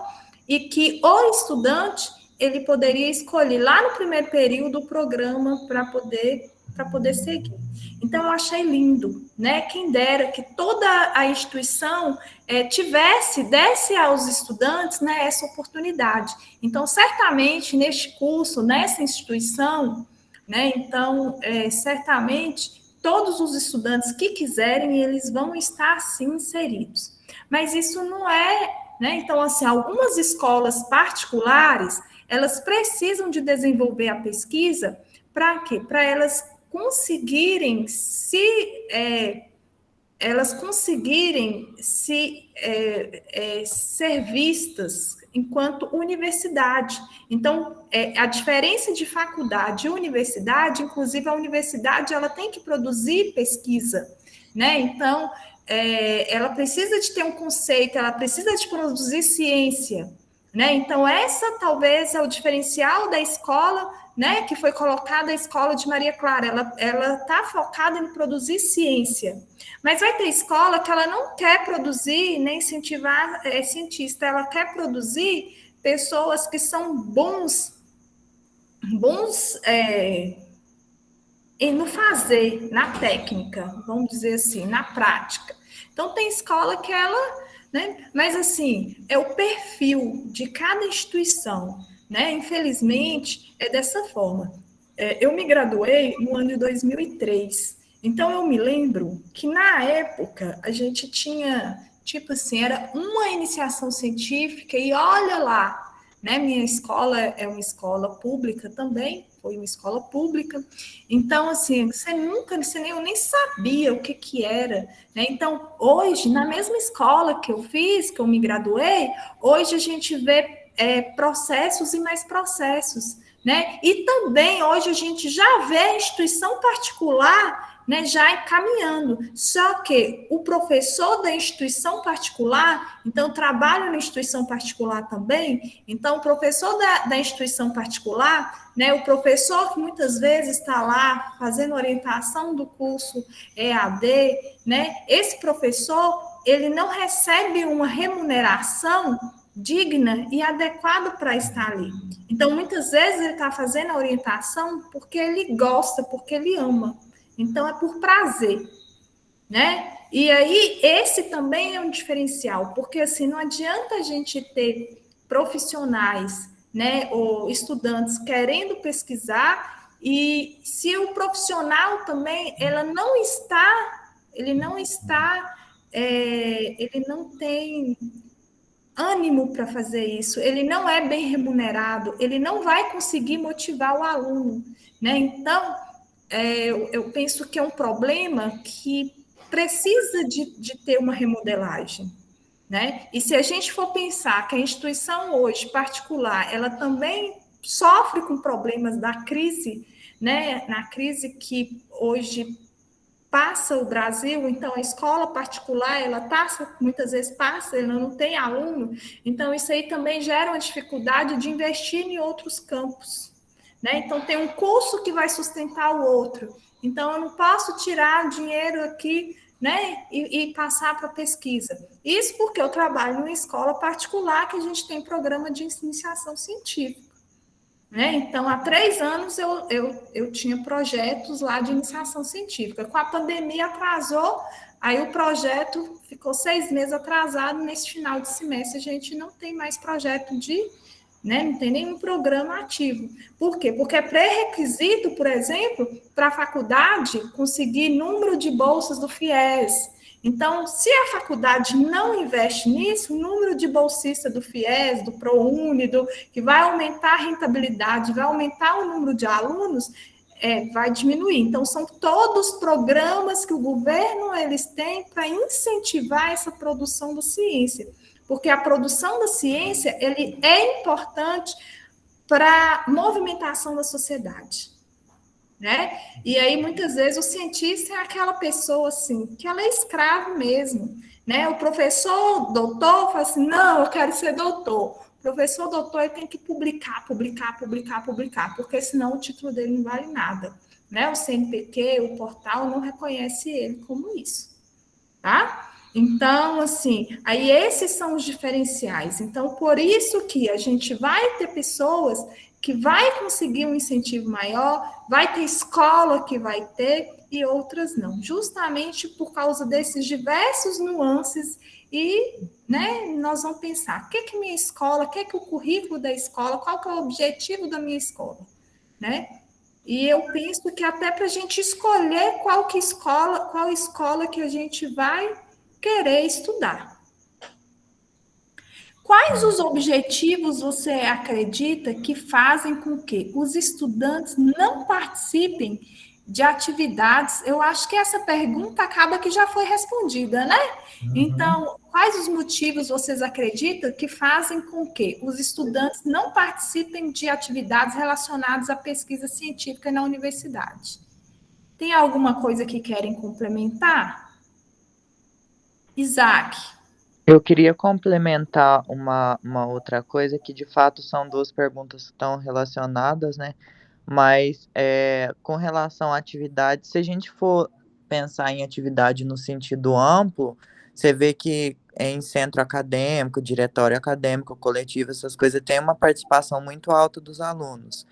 S1: e que o estudante, ele poderia escolher lá no primeiro período o programa para poder seguir. Então, eu achei lindo, né? Quem dera que toda a instituição desse aos estudantes, né, essa oportunidade. Então, certamente, neste curso, nessa instituição, né, então, certamente, todos os estudantes que quiserem, eles vão estar, sim, inseridos. Mas isso não é, né? Então, assim, algumas escolas particulares, elas precisam de desenvolver a pesquisa para quê? Para elas conseguirem ser vistas enquanto universidade. Então, a diferença de faculdade e universidade, inclusive a universidade, ela tem que produzir pesquisa, né? Então, ela precisa de ter um conceito, ela precisa de produzir ciência, né? Então, essa talvez é o diferencial da escola, né, que foi colocada a escola de Maria Clara, ela está focada em produzir ciência, mas vai ter escola que ela não quer produzir, nem incentivar cientista, ela quer produzir pessoas que são bons no fazer, na técnica, vamos dizer assim, na prática. Então, tem escola que ela, né, mas assim, é o perfil de cada instituição, né? Infelizmente, é dessa forma. Eu me graduei no ano de 2003, então eu me lembro que na época a gente tinha, tipo assim, era uma iniciação científica e olha lá, né? Minha escola é uma escola pública também, foi uma escola pública, então assim, eu nem sabia o que era, né? Então, hoje, na mesma escola que eu fiz, que eu me graduei, hoje a gente vê processos e mais processos, né? E também hoje a gente já vê a instituição particular, né, já caminhando. Só que o professor da instituição particular, então trabalho na instituição particular também, então o professor da instituição particular, né, o professor que muitas vezes está lá fazendo orientação do curso EAD, né, esse professor, ele não recebe uma remuneração digna e adequada para estar ali. Então, muitas vezes ele está fazendo a orientação porque ele gosta, porque ele ama. Então, é por prazer, né? E aí, esse também é um diferencial, porque assim, não adianta a gente ter profissionais, né, ou estudantes querendo pesquisar e se o profissional também, ele não está ele não tem ânimo para fazer isso, ele não é bem remunerado, ele não vai conseguir motivar o aluno, né? Então, eu penso que é um problema que precisa de ter uma remodelagem, né? E se a gente for pensar que a instituição hoje particular, ela também sofre com problemas da crise, né? Na crise que hoje passa o Brasil, então a escola particular, ela passa, muitas vezes passa, ela não tem aluno, então isso aí também gera uma dificuldade de investir em outros campos, né? Então tem um curso que vai sustentar o outro, então eu não posso tirar dinheiro aqui, né, e passar para pesquisa. Isso porque eu trabalho numa escola particular que a gente tem programa de iniciação científica. Né? Então, há 3 anos eu tinha projetos lá de iniciação científica. Com a pandemia atrasou, aí o projeto ficou 6 meses atrasado. Nesse final de semestre, a gente não tem mais projeto não tem nenhum programa ativo. Por quê? Porque é pré-requisito, por exemplo, para a faculdade conseguir número de bolsas do FIES. Então, se a faculdade não investe nisso, o número de bolsistas do FIES, do ProUni, que vai aumentar a rentabilidade, vai aumentar o número de alunos, vai diminuir. Então, são todos programas que o governo eles têm para incentivar essa produção da ciência. Porque a produção da ciência ele é importante para a movimentação da sociedade. Né? E aí, muitas vezes, o cientista é aquela pessoa, assim, que ela é escravo mesmo, né? O professor, doutor, fala assim, não, eu quero ser doutor. O professor, doutor, ele tem que publicar, porque senão o título dele não vale nada, né? O CNPq, o portal, não reconhece ele como isso, tá? Então, assim, aí esses são os diferenciais. Então, por isso que a gente vai ter pessoas que vai conseguir um incentivo maior, vai ter escola que vai ter e outras não, justamente por causa desses diversos nuances e, né, nós vamos pensar, o que é minha escola, o que é o currículo da escola, qual que é o objetivo da minha escola, né? E eu penso que até para a gente escolher qual escola que a gente vai querer estudar. Quais os objetivos você acredita que fazem com que os estudantes não participem de atividades? Eu acho que essa pergunta acaba que já foi respondida, né? Então, quais os motivos vocês acreditam que fazem com que os estudantes não participem de atividades relacionadas à pesquisa científica na universidade? Tem alguma coisa que querem complementar? Isaac.
S6: Eu queria complementar uma outra coisa, que de fato são 2 perguntas que estão relacionadas, né? Mas com relação à atividade, se a gente for pensar em atividade no sentido amplo, você vê que em centro acadêmico, diretório acadêmico, coletivo, essas coisas, tem uma participação muito alta dos alunos.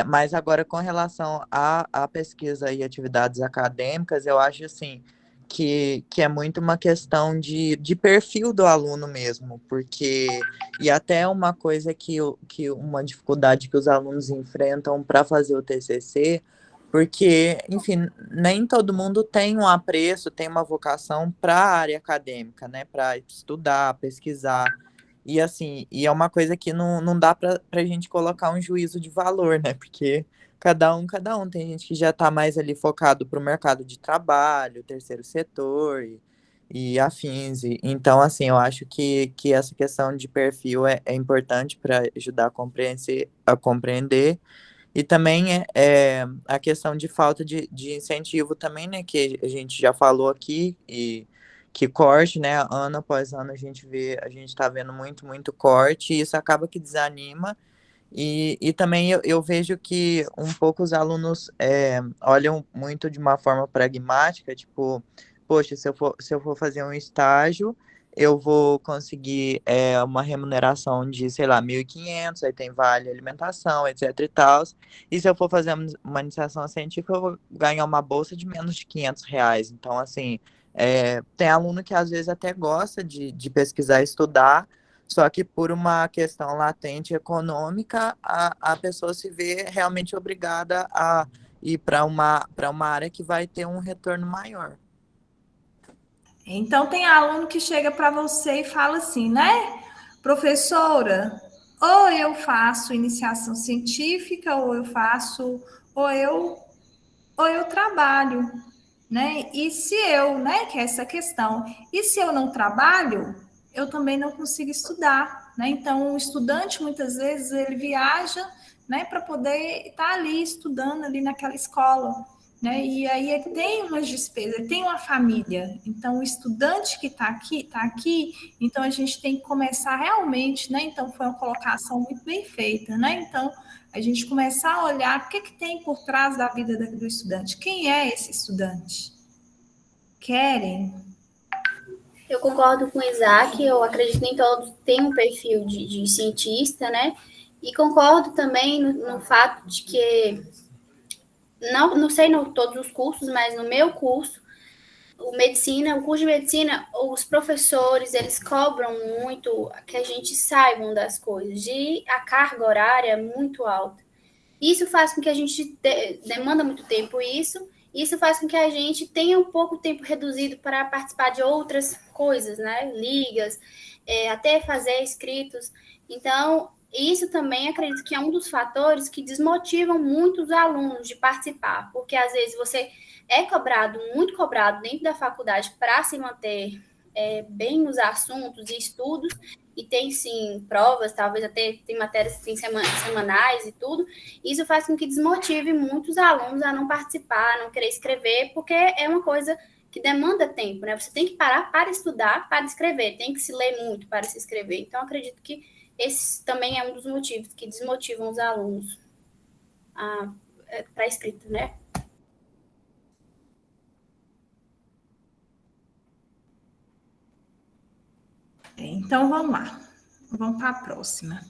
S6: Mas agora, com relação à pesquisa e atividades acadêmicas, eu acho assim que é muito uma questão de perfil do aluno mesmo, porque, e até uma coisa que uma dificuldade que os alunos enfrentam para fazer o TCC, porque, enfim, nem todo mundo tem um apreço, tem uma vocação para a área acadêmica, né, para estudar, pesquisar. E assim, e é uma coisa que não dá para a gente colocar um juízo de valor, né? Porque cada um. Tem gente que já está mais ali focado para o mercado de trabalho, terceiro setor e afins. Então, assim, eu acho que essa questão de perfil é importante para ajudar a compreender. E também é a questão de falta de incentivo também, né? Que a gente já falou aqui e que corte, né? Ano após ano a gente está vendo muito corte, e isso acaba que desanima. E também eu vejo que um pouco os alunos olham muito de uma forma pragmática, tipo, poxa, se eu for fazer um estágio, eu vou conseguir uma remuneração de, sei lá, 1.500, aí tem vale alimentação, etc e tal. E se eu for fazer uma iniciação científica, eu vou ganhar uma bolsa de menos de R$ 500. Então, assim, tem aluno que às vezes até gosta de pesquisar e estudar, só que por uma questão latente econômica, a pessoa se vê realmente obrigada a ir para uma área que vai ter um retorno maior.
S1: Então, tem aluno que chega para você e fala assim, né? Professora, ou eu faço iniciação científica, ou eu trabalho, né? E se eu, né, que é essa questão, e se eu não trabalho, eu também não consigo estudar, né? Então, o estudante, muitas vezes, ele viaja, né, para poder estar ali estudando ali naquela escola, né? E aí ele tem umas despesas, ele tem uma família. Então, o estudante que está aqui, então a gente tem que começar realmente, né? Então, foi uma colocação muito bem feita, né? Então, a gente começar a olhar o que tem por trás da vida do estudante. Quem é esse estudante? Querem?
S4: Eu concordo com o Isaac, eu acredito que nem todos têm um perfil de cientista, né? E concordo também no fato de que, não sei em todos os cursos, mas no meu curso, o curso de medicina, os professores, eles cobram muito que a gente saiba das coisas, e a carga horária é muito alta. Isso faz com que a gente demanda muito tempo isso faz com que a gente tenha um pouco tempo reduzido para participar de outras coisas, né? Ligas, até fazer escritos. Então, isso também acredito que é um dos fatores que desmotivam muito os alunos de participar, porque às vezes você é cobrado, muito cobrado dentro da faculdade para se manter bem nos assuntos e estudos, e tem sim provas, talvez até tem matérias que tem semanais e tudo. Isso faz com que desmotive muitos alunos a não participar, a não querer escrever, porque é uma coisa que demanda tempo, né? Você tem que parar para estudar, para escrever, tem que se ler muito para se escrever. Então, acredito que esse também é um dos motivos que desmotivam os alunos para a escrita, né?
S1: Então, vamos lá. Vamos para a próxima.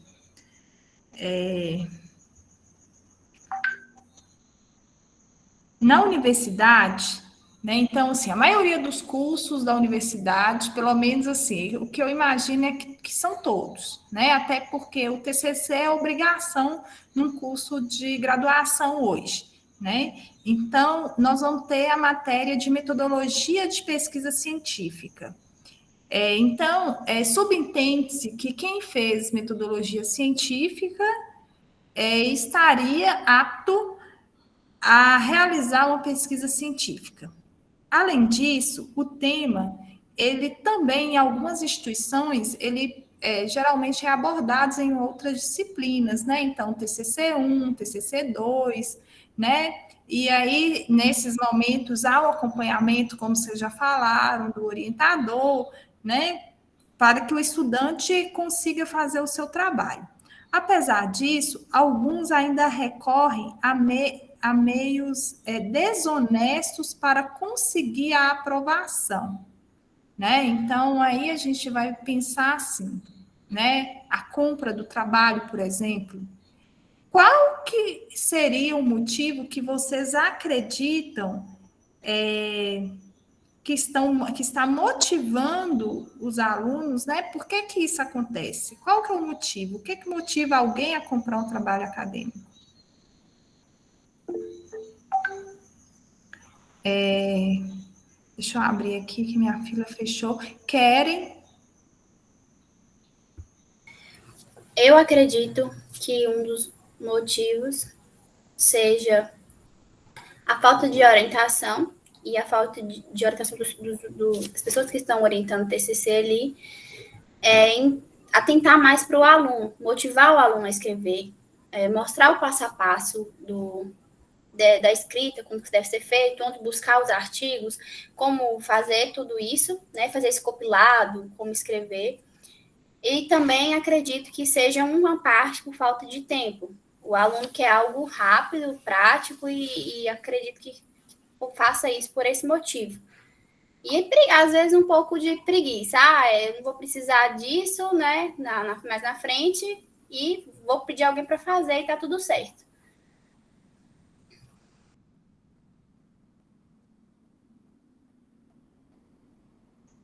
S1: Na universidade, né? Então, assim, a maioria dos cursos da universidade, pelo menos assim, o que eu imagino é que são todos, né? Até porque o TCC é obrigação num curso de graduação hoje, né? Então, nós vamos ter a matéria de metodologia de pesquisa científica. Então, subentende-se que quem fez metodologia científica estaria apto a realizar uma pesquisa científica. Além disso, o tema, ele também, em algumas instituições, ele geralmente é abordado em outras disciplinas, né? Então, TCC1, TCC2, né? E aí, nesses momentos, há o acompanhamento, como vocês já falaram, do orientador, né? Para que o estudante consiga fazer o seu trabalho. Apesar disso, alguns ainda recorrem a meios desonestos para conseguir a aprovação, né? Então, aí a gente vai pensar assim, né? A compra do trabalho, por exemplo. Qual que seria o motivo que vocês acreditam que está motivando os alunos, né? Por que que isso acontece? Qual que é o motivo? O que que motiva alguém a comprar um trabalho acadêmico? Deixa eu abrir aqui que minha fila fechou. Querem?
S4: Eu acredito que um dos motivos seja a falta de orientação e a falta de orientação das pessoas que estão orientando o TCC ali, em atentar mais para o aluno, motivar o aluno a escrever, mostrar o passo a passo da escrita, como que deve ser feito, onde buscar os artigos, como fazer tudo isso, né, fazer esse compilado, como escrever. E também acredito que seja uma parte por falta de tempo. O aluno quer algo rápido, prático, e acredito que faça isso por esse motivo. E às vezes um pouco de preguiça. Eu não vou precisar disso, né? Mais na frente, e vou pedir alguém para fazer e tá tudo certo.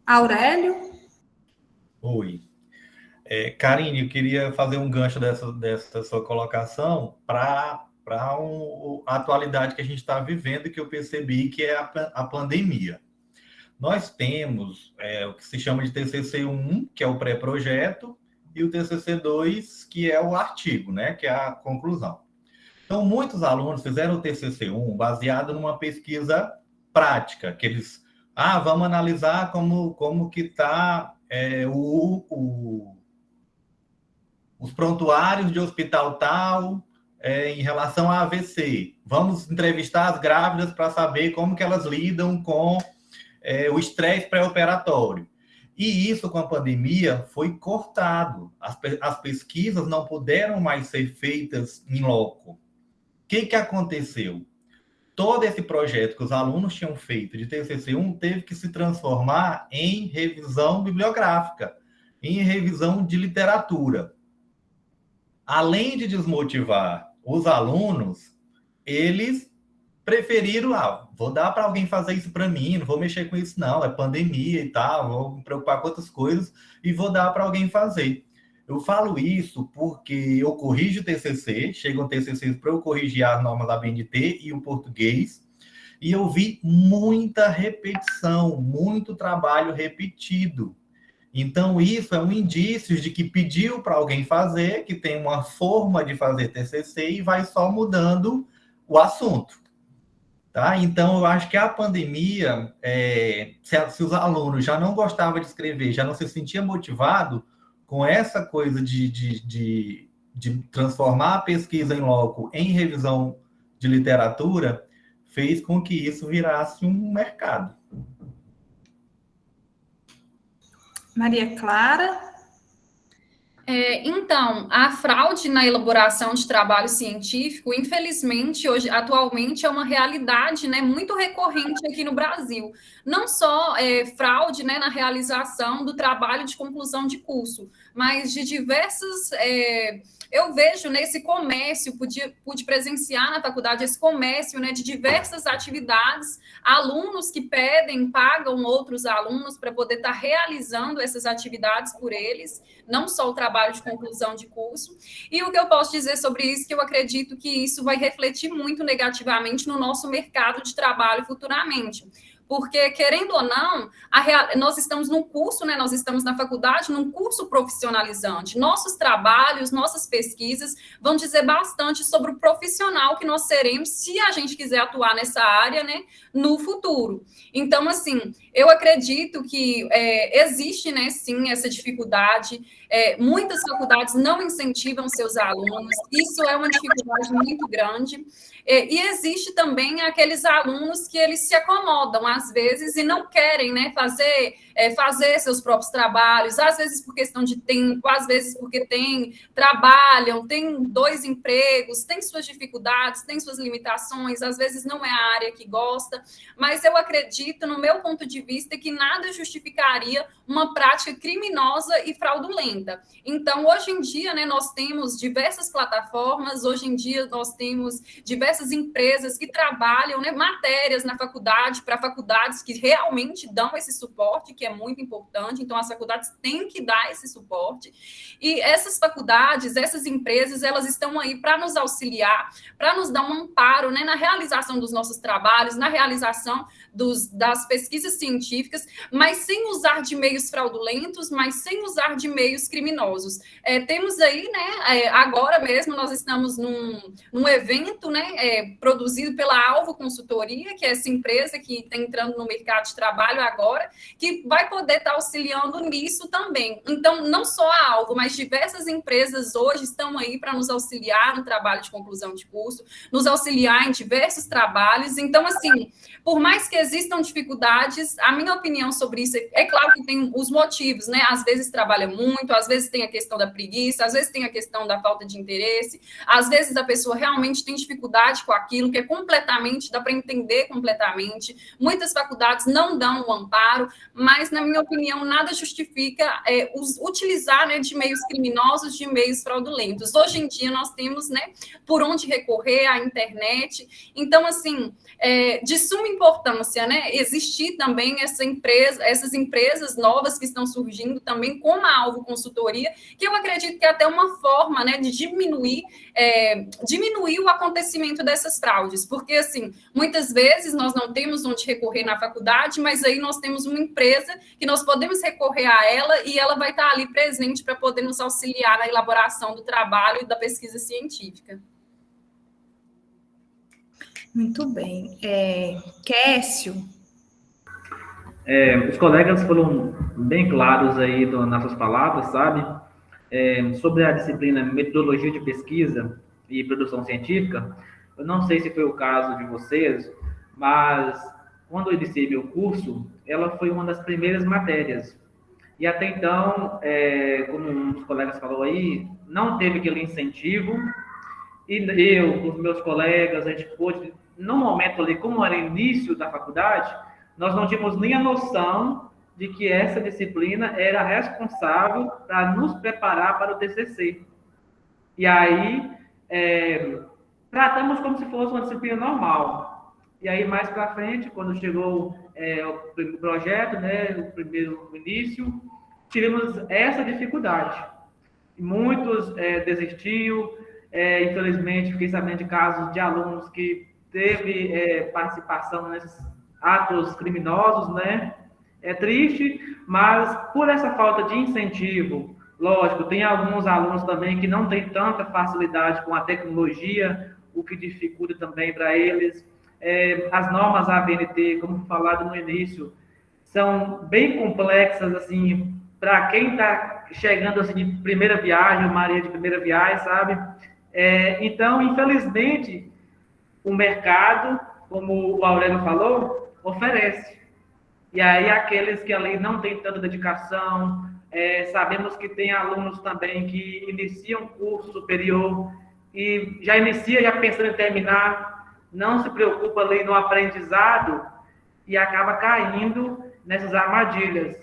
S1: Aurélio?
S3: Oi. Karine, eu queria fazer um gancho dessa sua colocação para a atualidade que a gente está vivendo, que eu percebi que é a pandemia. nós temos o que se chama de TCC1, que é o pré-projeto, e o TCC2, que é o artigo, né, que é a conclusão. Então, muitos alunos fizeram o TCC1 baseado numa pesquisa prática, que eles, vamos analisar como que está os prontuários de hospital tal em relação a AVC. Vamos entrevistar as grávidas para saber como que elas lidam com o estresse pré-operatório. E isso, com a pandemia, foi cortado. As pesquisas não puderam mais ser feitas em loco. O que aconteceu? Todo esse projeto que os alunos tinham feito de TCC1 teve que se transformar em revisão bibliográfica, em revisão de literatura. Além de desmotivar os alunos, eles preferiram, vou dar para alguém fazer isso para mim, não vou mexer com isso não, é pandemia e tal, vou me preocupar com outras coisas e vou dar para alguém fazer. Eu falo isso porque eu corrijo o TCC, chegam TCCs para eu corrigir as normas da BNT e o português, e eu vi muita repetição, muito trabalho repetido. Então, isso é um indício de que pediu para alguém fazer, que tem uma forma de fazer TCC e vai só mudando o assunto. Tá? Então, eu acho que a pandemia, se os alunos já não gostavam de escrever, já não se sentiam motivados com essa coisa de transformar a pesquisa em loco em revisão de literatura, fez com que isso virasse um mercado.
S1: Maria Clara?
S2: Então, a fraude na elaboração de trabalho científico, infelizmente, atualmente é uma realidade, né, muito recorrente aqui no Brasil. Não só fraude, né, na realização do trabalho de conclusão de curso, mas de diversas... eu vejo nesse comércio, pude presenciar na faculdade esse comércio, né, de diversas atividades, alunos que pagam outros alunos para poder estar realizando essas atividades por eles, não só o trabalho de conclusão de curso. E o que eu posso dizer sobre isso, que eu acredito que isso vai refletir muito negativamente no nosso mercado de trabalho futuramente. Porque, querendo ou não, nós estamos num curso, né? Nós estamos na faculdade, num curso profissionalizante. Nossos trabalhos, nossas pesquisas vão dizer bastante sobre o profissional que nós seremos se a gente quiser atuar nessa área, né, no futuro. Então, assim, eu acredito que existe, né, sim, essa dificuldade. Muitas faculdades não incentivam seus alunos. Isso é uma dificuldade muito grande. E existe também aqueles alunos que eles se acomodam, às vezes, e não querem, né, fazer seus próprios trabalhos, às vezes por questão de tempo, às vezes porque trabalham, têm 2 empregos, têm suas dificuldades, têm suas limitações, às vezes não é a área que gosta, mas eu acredito, no meu ponto de vista, que nada justificaria uma prática criminosa e fraudulenta. Então, hoje em dia, né, nós temos diversas plataformas, hoje em dia nós temos diversas empresas que trabalham, né, matérias na faculdade, para faculdades que realmente dão esse suporte, que é muito importante. Então, as faculdades têm que dar esse suporte. E essas faculdades, essas empresas, elas estão aí para nos auxiliar, para nos dar um amparo, né, na realização dos nossos trabalhos, na realização das pesquisas científicas, mas sem usar de meios fraudulentos, mas sem usar de meios criminosos. Temos aí, né, agora mesmo nós estamos num evento, né, produzido pela Alvo Consultoria, que é essa empresa que está entrando no mercado de trabalho agora, que vai poder estar auxiliando nisso também. Então, não só a Alvo, mas diversas empresas hoje estão aí para nos auxiliar no trabalho de conclusão de curso, nos auxiliar em diversos trabalhos. Então, assim, por mais que existam dificuldades, a minha opinião sobre isso é claro que tem os motivos, né? Às vezes trabalha muito, às vezes tem a questão da preguiça, às vezes tem a questão da falta de interesse, às vezes a pessoa realmente tem dificuldade com aquilo que é completamente, dá para entender completamente. Muitas faculdades não dão o amparo, mas, na minha opinião, nada justifica utilizar, né, de meios criminosos, de meios fraudulentos. Hoje em dia nós temos, né, por onde recorrer à internet. Então, assim, de suma importância importância, né, existir também essas empresas novas que estão surgindo também como a Alvo Consultoria, que eu acredito que é até uma forma, né, de diminuir o acontecimento dessas fraudes, porque, assim, muitas vezes nós não temos onde recorrer na faculdade, mas aí nós temos uma empresa que nós podemos recorrer a ela e ela vai estar ali presente para poder nos auxiliar na elaboração do trabalho e da pesquisa científica.
S1: Muito bem. Kécio.
S5: Os colegas foram bem claros aí nas suas palavras, sabe? Sobre a disciplina Metodologia de Pesquisa e Produção Científica, eu não sei se foi o caso de vocês, mas quando eu iniciei meu curso, ela foi uma das primeiras matérias. E até então, como um dos colegas falou aí, não teve aquele incentivo. E eu, com os meus colegas, a gente pôde, no momento ali, como era início da faculdade, nós não tínhamos nem a noção de que essa disciplina era responsável para nos preparar para o TCC. E aí, tratamos como se fosse uma disciplina normal. E aí, mais para frente, quando chegou o primeiro projeto, né, o primeiro início, tivemos essa dificuldade. Muitos desistiram. Infelizmente, fiquei sabendo de casos de alunos que teve participação nesses atos criminosos, né? É triste, mas por essa falta de incentivo, lógico, tem alguns alunos também que não têm tanta facilidade com a tecnologia, o que dificulta também para eles. As normas ABNT, como falado no início, são bem complexas, assim, para quem está chegando assim, de primeira viagem, Maria de primeira viagem, sabe? Então, infelizmente, o mercado, como o Aurélio falou, oferece. E aí, aqueles que ali não têm tanta dedicação, sabemos que tem alunos também que iniciam curso superior e já inicia já pensando em terminar, não se preocupa ali no aprendizado e acaba caindo nessas armadilhas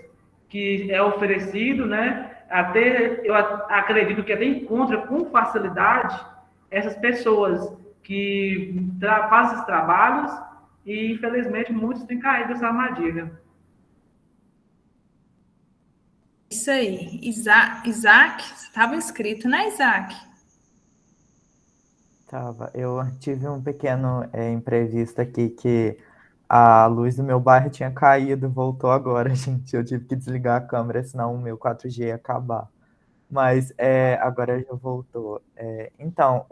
S5: que é oferecido, né? Até, eu acredito que até encontra com facilidade essas pessoas que fazem esses trabalhos e, infelizmente, muitos têm caído nessa armadilha.
S1: Isso aí. Isaac, estava inscrito, né, Isaac?
S6: Tava. Eu tive um pequeno imprevisto aqui que a luz do meu bairro tinha caído, voltou agora, gente. Eu tive que desligar a câmera, senão o meu 4G ia acabar. Mas agora já voltou. Então,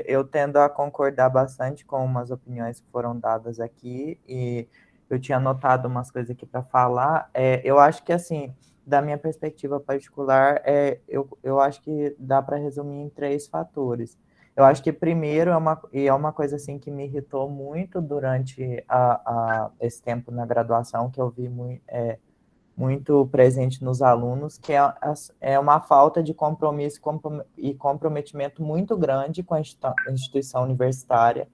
S6: eu tendo a concordar bastante com umas opiniões que foram dadas aqui, e eu tinha anotado umas coisas aqui para falar. Eu acho que, assim, da minha perspectiva particular, eu acho que dá para resumir em 3 fatores. Eu acho que primeiro é uma coisa assim que me irritou muito durante esse tempo na graduação, que eu vi muito presente nos alunos, que é uma falta de compromisso e comprometimento muito grande com a instituição universitária.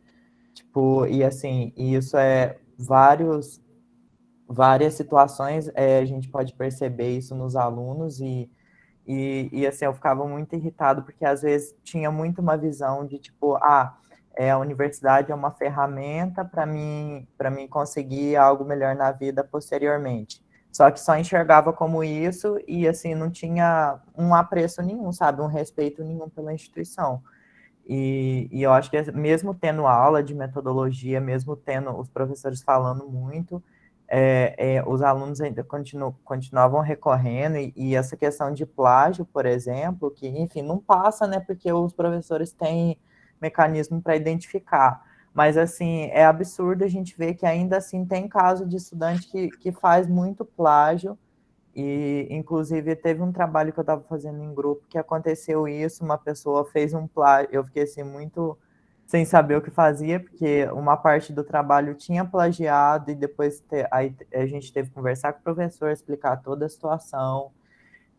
S6: Tipo, e assim, isso várias situações, a gente pode perceber isso nos alunos, e assim, eu ficava muito irritado, porque às vezes tinha muito uma visão de tipo, a universidade é uma ferramenta para mim conseguir algo melhor na vida posteriormente. Só que só enxergava como isso e assim, não tinha um apreço nenhum, sabe, um respeito nenhum pela instituição. E eu acho que mesmo tendo aula de metodologia, mesmo tendo os professores falando muito, os alunos ainda continuavam recorrendo, e essa questão de plágio, por exemplo, que, enfim, não passa, né, porque os professores têm mecanismo para identificar, mas, assim, é absurdo a gente ver que ainda assim tem caso de estudante que faz muito plágio, e, inclusive, teve um trabalho que eu estava fazendo em grupo que aconteceu isso, uma pessoa fez um plágio, eu fiquei, assim, muito sem saber o que fazia, porque uma parte do trabalho tinha plagiado, e depois aí a gente teve que conversar com o professor, explicar toda a situação,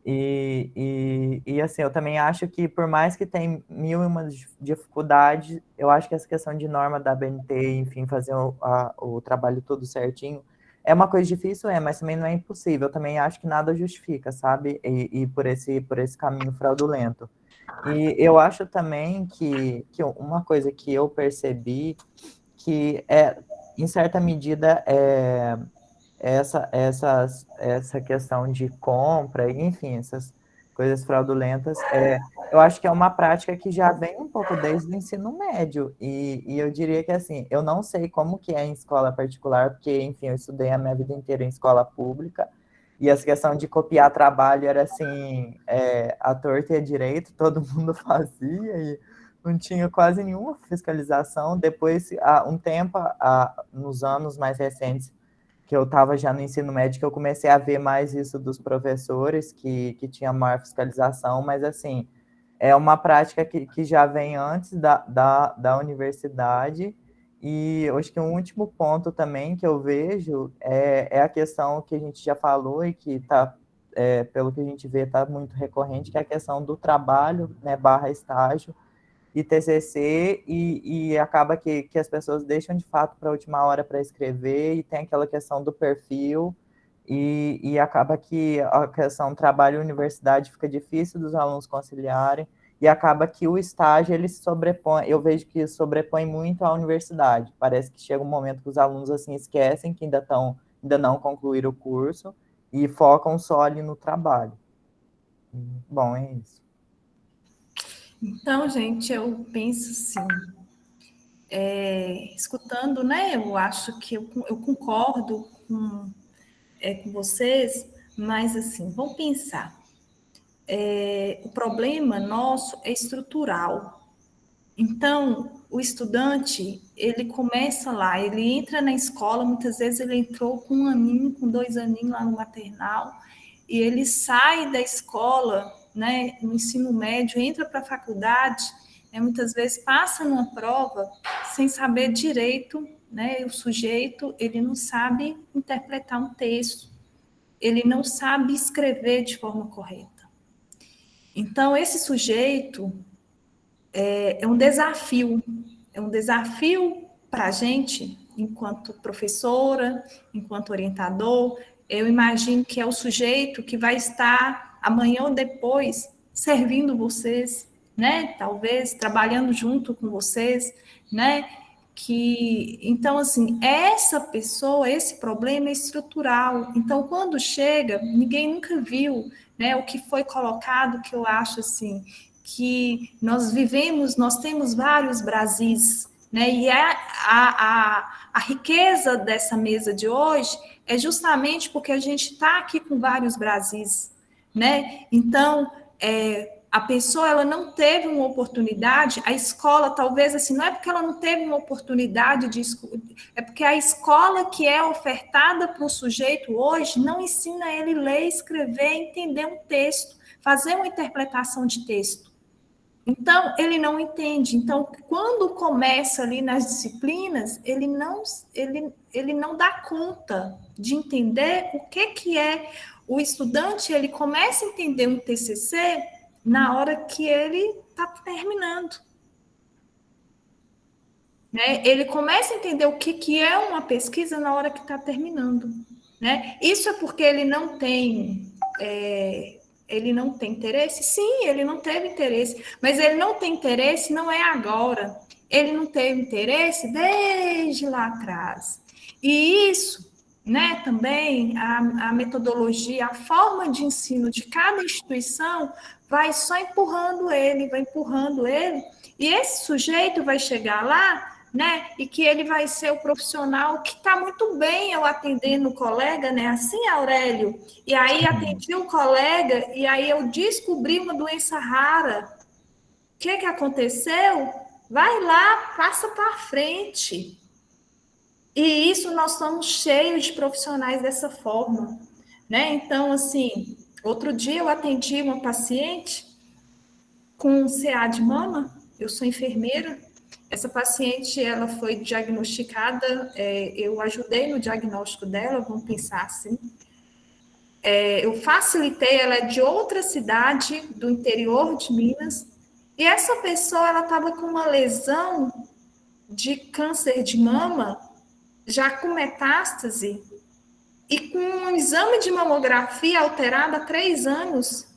S6: e assim, eu também acho que por mais que tem mil e uma dificuldades, eu acho que essa questão de norma da ABNT, enfim, fazer o trabalho todo certinho, é uma coisa difícil, mas também não é impossível. Eu também acho que nada justifica, sabe? E por esse caminho fraudulento. E eu acho também que uma coisa que eu percebi que em certa medida, essa questão de compra, enfim, essas coisas fraudulentas, eu acho que é uma prática que já vem um pouco desde o ensino médio, e eu diria que, assim, eu não sei como que é em escola particular, porque, enfim, eu estudei a minha vida inteira em escola pública, e essa questão de copiar trabalho era, assim, à torta e à direita, todo mundo fazia, e não tinha quase nenhuma fiscalização. Depois, há um tempo, nos anos mais recentes, que eu estava já no ensino médio, que eu comecei a ver mais isso dos professores, que tinha maior fiscalização, mas, assim, é uma prática que já vem antes da universidade, e eu acho que um último ponto também que eu vejo é a questão que a gente já falou e que está, pelo que a gente vê, está muito recorrente, que é a questão do trabalho, né, / estágio, e TCC, e acaba que as pessoas deixam de fato para a última hora para escrever, e tem aquela questão do perfil, e acaba que a questão trabalho e universidade fica difícil dos alunos conciliarem, e acaba que o estágio, ele se sobrepõe, eu vejo que sobrepõe muito à universidade, parece que chega um momento que os alunos assim esquecem que ainda não concluíram o curso, e focam só ali no trabalho. Bom, é isso.
S1: Então, gente, eu penso assim, escutando, né? Eu acho que eu concordo com vocês, mas assim, vamos pensar. O problema nosso é estrutural. Então, o estudante, ele começa lá, ele entra na escola, muitas vezes ele entrou com 1 aninho, com 2 aninhos lá no maternal, e ele sai da escola, né, no ensino médio, entra para a faculdade, né, muitas vezes passa numa prova sem saber direito, né, o sujeito, ele não sabe interpretar um texto, ele não sabe escrever de forma correta. Então, esse sujeito é um desafio para a gente, enquanto professora, enquanto orientador. Eu imagino que é o sujeito que vai estar amanhã ou depois servindo vocês, né? Talvez trabalhando junto com vocês, né? Então, assim, essa pessoa, esse problema é estrutural. Então, quando chega, ninguém nunca viu, né? O que foi colocado, que eu acho assim, que nós temos vários Brasis, né? E a riqueza dessa mesa de hoje é justamente porque a gente está aqui com vários Brasis, né? Então, a pessoa, ela não teve uma oportunidade, a escola, talvez, assim, não é porque ela não teve uma oportunidade é porque a escola que é ofertada para o sujeito hoje não ensina ele ler, escrever, entender um texto, fazer uma interpretação de texto. Então, ele não entende. Então, quando começa ali nas disciplinas, ele não dá conta de entender o que é. O estudante, ele começa a entender um TCC na hora que ele está terminando. Né? Ele começa a entender o que é uma pesquisa na hora que está terminando. Né? Isso é porque ele não tem interesse? Sim, ele não teve interesse, mas ele não tem interesse não é agora. Ele não teve interesse desde lá atrás. E isso, né, também, a metodologia, a forma de ensino de cada instituição vai só empurrando ele, e esse sujeito vai chegar lá, né, e que ele vai ser o profissional que está muito bem eu atendendo o colega, né, assim, Aurélio, e aí atendi o colega, e aí eu descobri uma doença rara. O que aconteceu? Vai lá, passa para frente. E isso nós estamos cheios de profissionais dessa forma, né? Então, assim, outro dia eu atendi uma paciente com CA de mama, eu sou enfermeira, essa paciente, ela foi diagnosticada, eu ajudei no diagnóstico dela, vamos pensar assim, eu facilitei, ela é de outra cidade, do interior de Minas, e essa pessoa, ela estava com uma lesão de câncer de mama, já com metástase, e com um exame de mamografia alterado há 3 anos,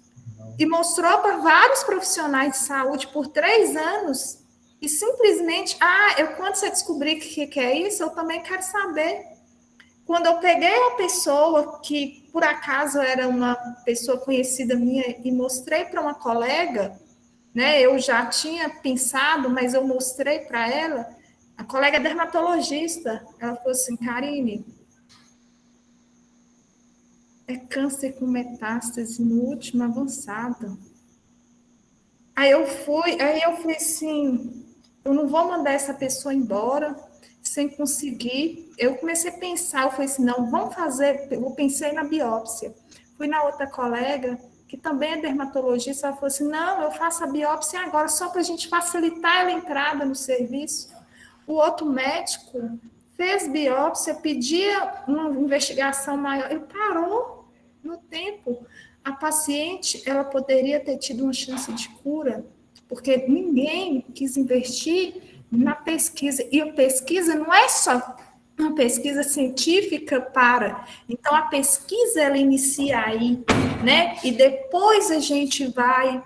S1: e mostrou para vários profissionais de saúde por 3 anos E simplesmente, quando você descobrir o que é isso, eu também quero saber. Quando eu peguei uma pessoa que, por acaso, era uma pessoa conhecida minha e mostrei para uma colega, né? Eu já tinha pensado, mas eu mostrei para ela, a colega é dermatologista. Ela falou assim, Karine, é câncer com metástase no último avançado. Aí eu fui assim, eu não vou mandar essa pessoa embora sem conseguir. Eu comecei a pensar, eu falei assim, não, vamos fazer, eu pensei na biópsia. Fui na outra colega, que também é dermatologista, ela falou assim, não, eu faço a biópsia agora, só para a gente facilitar a entrada no serviço. O outro médico fez biópsia, pedia uma investigação maior, ele parou no tempo. A paciente, ela poderia ter tido uma chance de cura, porque ninguém quis investir na pesquisa. E a pesquisa não é só uma pesquisa científica Então, a pesquisa, ela inicia aí, né? E depois a gente vai...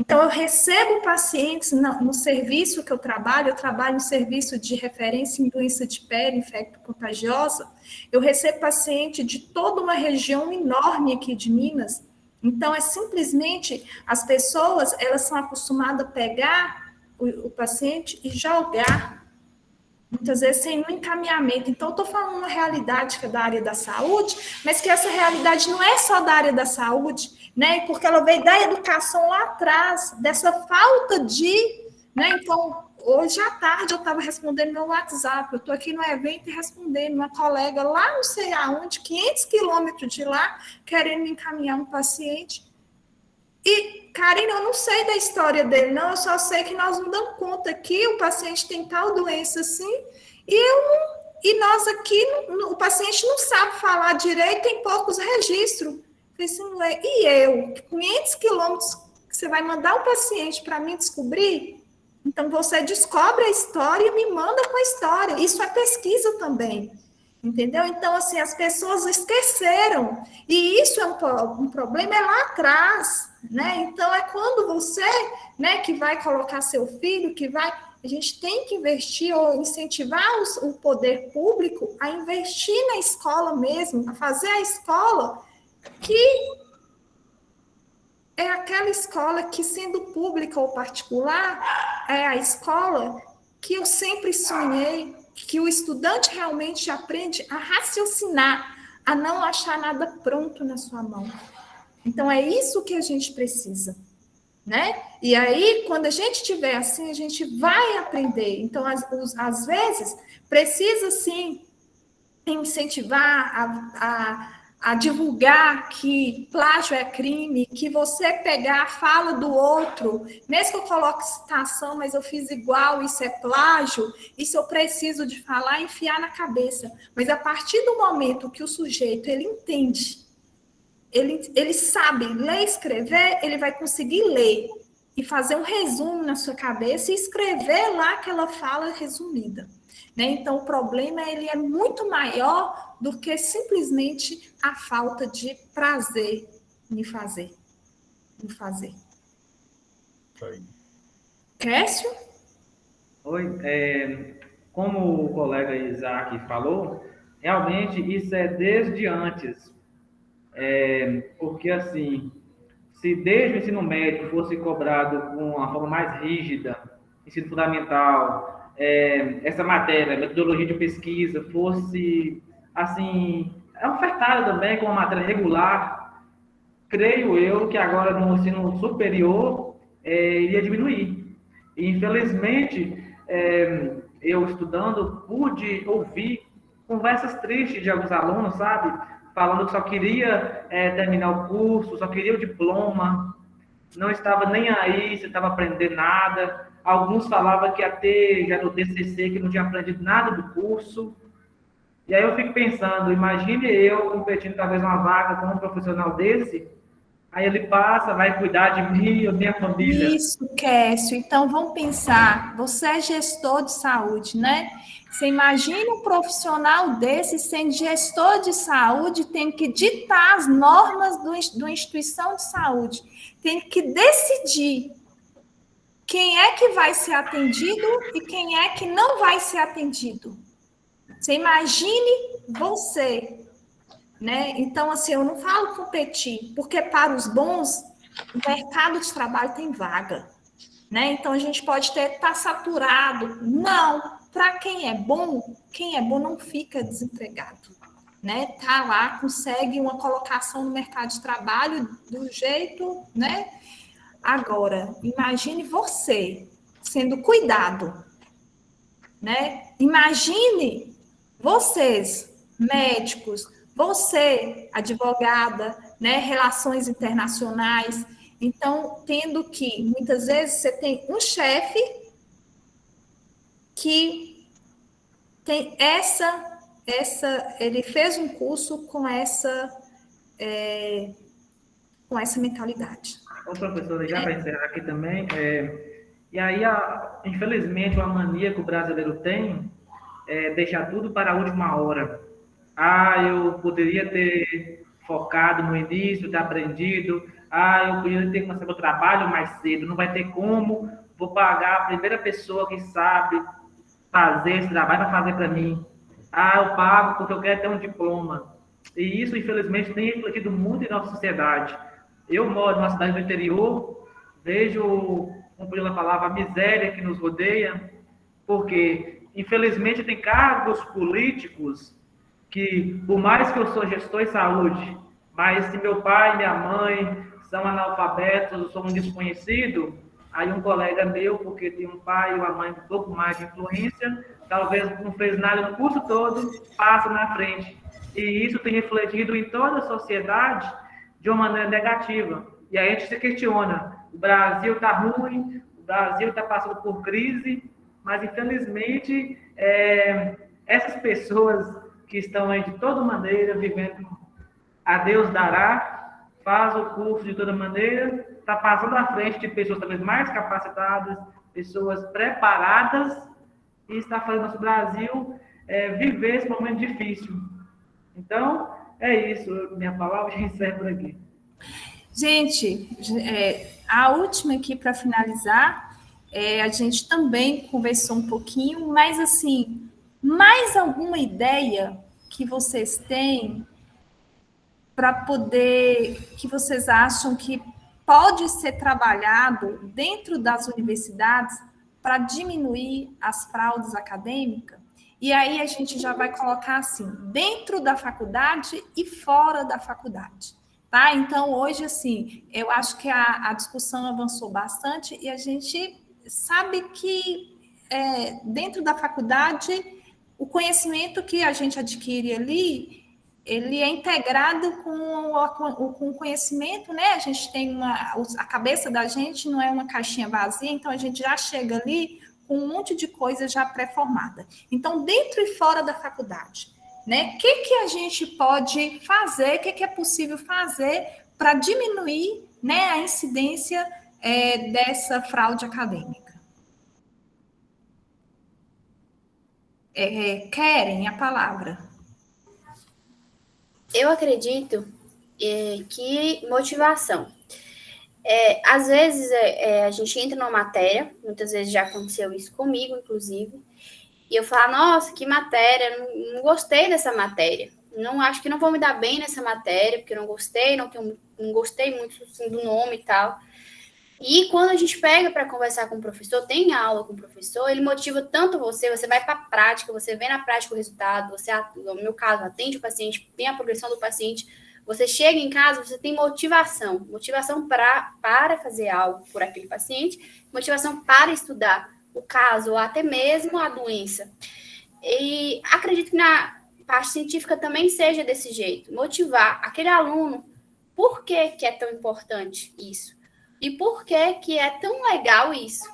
S1: Então, eu recebo pacientes no serviço que eu trabalho no serviço de referência em doença de pele, infecto-contagiosa. Eu recebo paciente de toda uma região enorme aqui de Minas. Então, é simplesmente, as pessoas, elas são acostumadas a pegar o paciente e jogar, muitas vezes sem um encaminhamento. Então, eu estou falando uma realidade que é da área da saúde, mas que essa realidade não é só da área da saúde, né? Porque ela veio da educação lá atrás, dessa falta de... né? Então, hoje à tarde eu estava respondendo meu WhatsApp, eu estou aqui no evento e respondendo uma colega lá não sei aonde, 500 quilômetros de lá, querendo me encaminhar um paciente. E, Karine, eu não sei da história dele, não, eu só sei que nós não damos conta que o paciente tem tal doença assim, e nós aqui, o paciente não sabe falar direito, tem poucos registros. E eu, 500 quilômetros, você vai mandar um paciente para mim descobrir? Então, você descobre a história e me manda com a história. Isso é pesquisa também, entendeu? Então, assim, as pessoas esqueceram. E isso é um problema lá atrás, né? Então, é quando você, né, que vai colocar seu filho, a gente tem que investir ou incentivar o poder público a investir na escola mesmo, a fazer a escola que é aquela escola que, sendo pública ou particular, é a escola que eu sempre sonhei, que o estudante realmente aprende a raciocinar, a não achar nada pronto na sua mão. Então, é isso que a gente precisa, né? E aí, quando a gente tiver assim, a gente vai aprender. Então, às vezes, precisa, sim, incentivar a divulgar que plágio é crime, que você pegar a fala do outro, mesmo que eu coloque citação, mas eu fiz igual, isso é plágio, isso eu preciso de falar e enfiar na cabeça. Mas a partir do momento que o sujeito, ele entende, ele sabe ler e escrever, ele vai conseguir ler e fazer um resumo na sua cabeça e escrever lá aquela fala resumida. Né? Então, o problema ele é muito maior do que simplesmente a falta de prazer em fazer.
S3: Oi.
S1: Kécio?
S5: Oi, como o colega Isaac falou, realmente isso é desde antes. Porque, assim, se desde o ensino médio fosse cobrado com uma forma mais rígida, ensino fundamental, essa matéria, metodologia de pesquisa, fosse, assim, ofertada também como uma matéria regular, creio eu que agora no ensino superior iria diminuir. E, infelizmente, eu estudando, pude ouvir conversas tristes de alguns alunos, sabe? Falando que só queria terminar o curso, só queria o diploma, não estava nem aí se estava aprendendo nada. Alguns falavam que ia ter já no TCC, que não tinha aprendido nada do curso. E aí eu fico pensando, imagine eu competindo talvez uma vaga com um profissional desse, aí ele passa, vai cuidar de mim, eu minha família.
S1: Isso, Kécio. Então, vamos pensar, você é gestor de saúde, né? Você imagina um profissional desse sendo gestor de saúde, tem que ditar as normas da instituição de saúde, tem que decidir quem é que vai ser atendido e quem é que não vai ser atendido. Você imagine você, né? Então, assim, eu não falo competir, porque para os bons, o mercado de trabalho tem vaga, né? Então, a gente pode estar saturado. Não, para quem é bom não fica desempregado, né? Tá lá, consegue uma colocação no mercado de trabalho do jeito, né? Agora, imagine você sendo cuidado, né? Imagine vocês, médicos, você, advogada, né? Relações internacionais. Então, tendo que, muitas vezes, você tem um chefe que tem ele fez um curso com essa mentalidade.
S5: Ô, professora, já para encerrar aqui também, e aí, infelizmente, uma mania que o brasileiro tem é deixar tudo para a última hora. Eu poderia ter focado no início, ter aprendido. Eu poderia ter começado o trabalho mais cedo. Não vai ter como. Vou pagar a primeira pessoa que sabe fazer esse trabalho para fazer para mim. Eu pago porque eu quero ter um diploma. E isso, infelizmente, tem refletido muito em nossa sociedade. Eu moro numa cidade do interior, vejo, como pela palavra, a miséria que nos rodeia, porque, infelizmente, tem cargos políticos que, por mais que eu sou gestor em saúde, mas se meu pai e minha mãe são analfabetos, eu sou um desconhecido, aí um colega meu, porque tem um pai e uma mãe com um pouco mais de influência, talvez não fez nada no curso todo, passa na frente. E isso tem refletido em toda a sociedade de uma maneira negativa. E aí a gente se questiona, o Brasil está ruim, o Brasil está passando por crise, mas infelizmente essas pessoas que estão aí de toda maneira vivendo a Deus dará, faz o curso de toda maneira, está passando à frente de pessoas talvez mais capacitadas, pessoas preparadas, e está fazendo nosso Brasil viver esse momento difícil. Então, é isso. Minha palavra já encerra por aqui.
S1: Gente, a última aqui para finalizar, a gente também conversou um pouquinho, mas assim, mais alguma ideia que vocês têm para poder, que vocês acham que pode ser trabalhado dentro das universidades para diminuir as fraudes acadêmicas? E aí a gente já vai colocar assim, dentro da faculdade e fora da faculdade, tá? Então, hoje, assim, eu acho que a discussão avançou bastante e a gente sabe que dentro da faculdade, o conhecimento que a gente adquire ali, ele é integrado com o conhecimento, né? A gente tem a cabeça da gente não é uma caixinha vazia, então a gente já chega ali com um monte de coisa já pré-formada. Então, dentro e fora da faculdade, né? O que a gente pode fazer, o que é possível fazer para diminuir, né, a incidência dessa fraude acadêmica? Querem a palavra?
S4: Eu acredito que motivação. Às vezes a gente entra numa matéria, muitas vezes já aconteceu isso comigo, inclusive, e eu falo, nossa, que matéria, não gostei dessa matéria, acho que não vou me dar bem nessa matéria, porque eu não gostei, não gostei muito assim, do nome e tal. E quando a gente pega para conversar com o professor, tem aula com o professor, ele motiva tanto você vai para a prática, você vê na prática o resultado, você, no meu caso, atende o paciente, tem a progressão do paciente. Você chega em casa, você tem motivação para fazer algo por aquele paciente, motivação para estudar o caso, ou até mesmo a doença. E acredito que na parte científica também seja desse jeito, motivar aquele aluno, por que é tão importante isso? E por que é tão legal isso?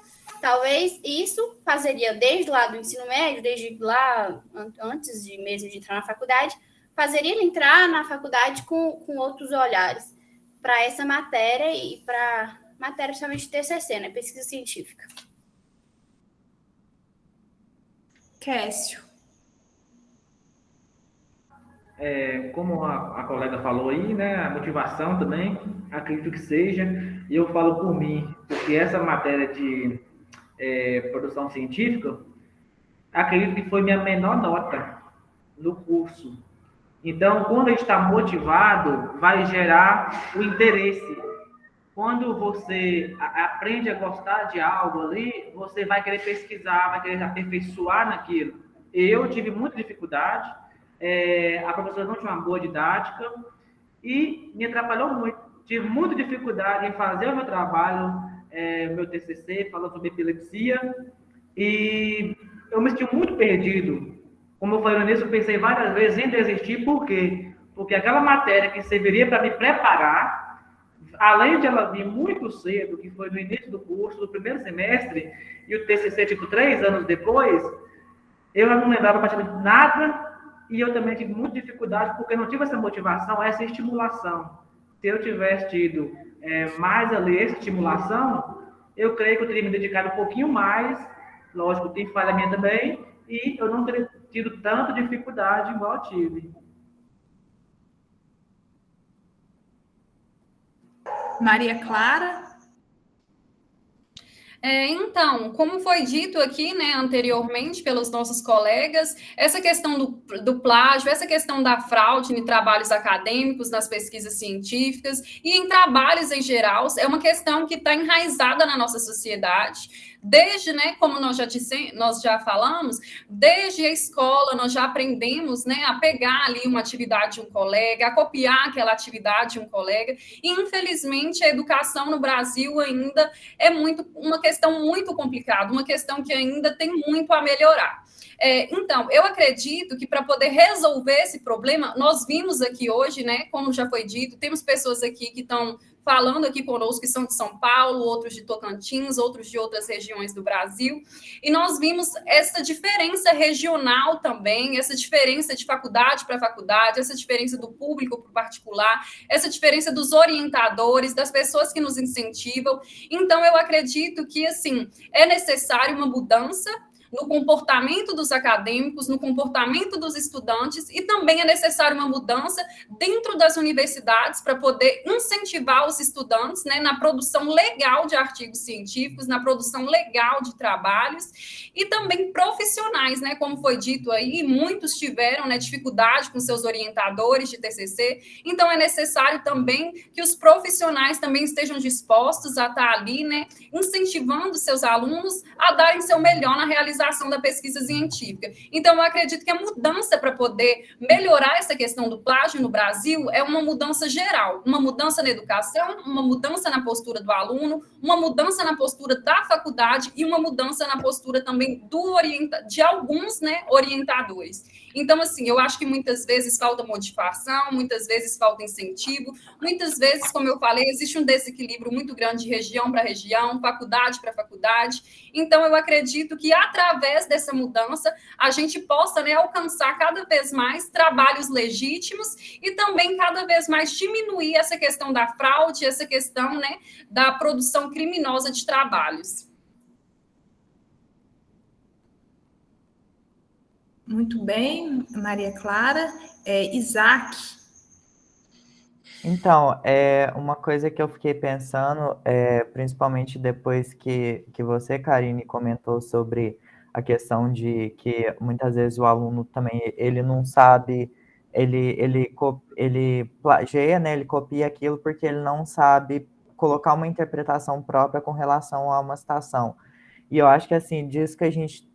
S4: Talvez isso fazeria desde lá do ensino médio, desde lá, antes de mesmo de entrar na faculdade, fazeria ele entrar na faculdade com outros olhares para essa matéria e para matéria principalmente de TCC, né? Pesquisa científica.
S1: Cássio.
S5: Como a colega falou aí, né? A motivação também, acredito que seja, e eu falo por mim, porque essa matéria de produção científica, acredito que foi minha menor nota no curso. Então, quando a gente está motivado, vai gerar o interesse. Quando você aprende a gostar de algo ali, você vai querer pesquisar, vai querer aperfeiçoar naquilo. Eu tive muita dificuldade, a professora não tinha uma boa didática e me atrapalhou muito. Tive muita dificuldade em fazer o meu trabalho, meu TCC, falando sobre epilepsia, e eu me senti muito perdido. Como eu falei no início, eu pensei várias vezes em desistir, por quê? Porque aquela matéria que serviria para me preparar, além de ela vir muito cedo, que foi no início do curso, do primeiro semestre, e o TCC, tipo, 3 anos depois, eu não lembrava praticamente nada, e eu também tive muita dificuldade, porque não tive essa motivação, essa estimulação. Se eu tivesse tido mais ali essa estimulação, eu creio que eu teria me dedicado um pouquinho mais, lógico, tem falha minha também, e eu não teria tido tanta dificuldade igual eu tive.
S1: Maria Clara?
S2: Então, como foi dito aqui, né, anteriormente pelos nossos colegas, essa questão do plágio, essa questão da fraude em trabalhos acadêmicos, nas pesquisas científicas e em trabalhos em geral, é uma questão que está enraizada na nossa sociedade. Desde, né, como nós já falamos, desde a escola nós já aprendemos, né, a pegar ali uma atividade de um colega, a copiar aquela atividade de um colega, e infelizmente a educação no Brasil ainda é uma questão muito complicada, uma questão que ainda tem muito a melhorar. Então, eu acredito que para poder resolver esse problema, nós vimos aqui hoje, né, como já foi dito, temos pessoas aqui que estão falando aqui conosco, que são de São Paulo, outros de Tocantins, outros de outras regiões do Brasil, e nós vimos essa diferença regional também, essa diferença de faculdade para faculdade, essa diferença do público para o particular, essa diferença dos orientadores, das pessoas que nos incentivam. Então, eu acredito que, assim, é necessário uma mudança no comportamento dos acadêmicos, no comportamento dos estudantes, e também é necessário uma mudança dentro das universidades para poder incentivar os estudantes, né, na produção legal de artigos científicos, na produção legal de trabalhos, e também profissionais, né, como foi dito aí, muitos tiveram, né, dificuldade com seus orientadores de TCC, então é necessário também que os profissionais também estejam dispostos a estar ali, né, incentivando seus alunos a darem seu melhor na realização da pesquisa científica. Então, eu acredito que a mudança para poder melhorar essa questão do plágio no Brasil é uma mudança geral, uma mudança na educação, uma mudança na postura do aluno, uma mudança na postura da faculdade e uma mudança na postura também de alguns, né, orientadores. Então, assim, eu acho que muitas vezes falta motivação, muitas vezes falta incentivo, muitas vezes, como eu falei, existe um desequilíbrio muito grande de região para região, faculdade para faculdade. Então, eu acredito que, através dessa mudança, a gente possa, né, alcançar cada vez mais trabalhos legítimos e também cada vez mais diminuir essa questão da fraude, essa questão, né, da produção criminosa de trabalhos.
S1: Muito bem, Maria Clara. Isaac.
S6: Então, uma coisa que eu fiquei pensando, principalmente depois que você, Karine, comentou sobre a questão de que muitas vezes o aluno também, ele não sabe, ele plageia, né, ele copia aquilo porque ele não sabe colocar uma interpretação própria com relação a uma citação. E eu acho que, assim, disso que a gente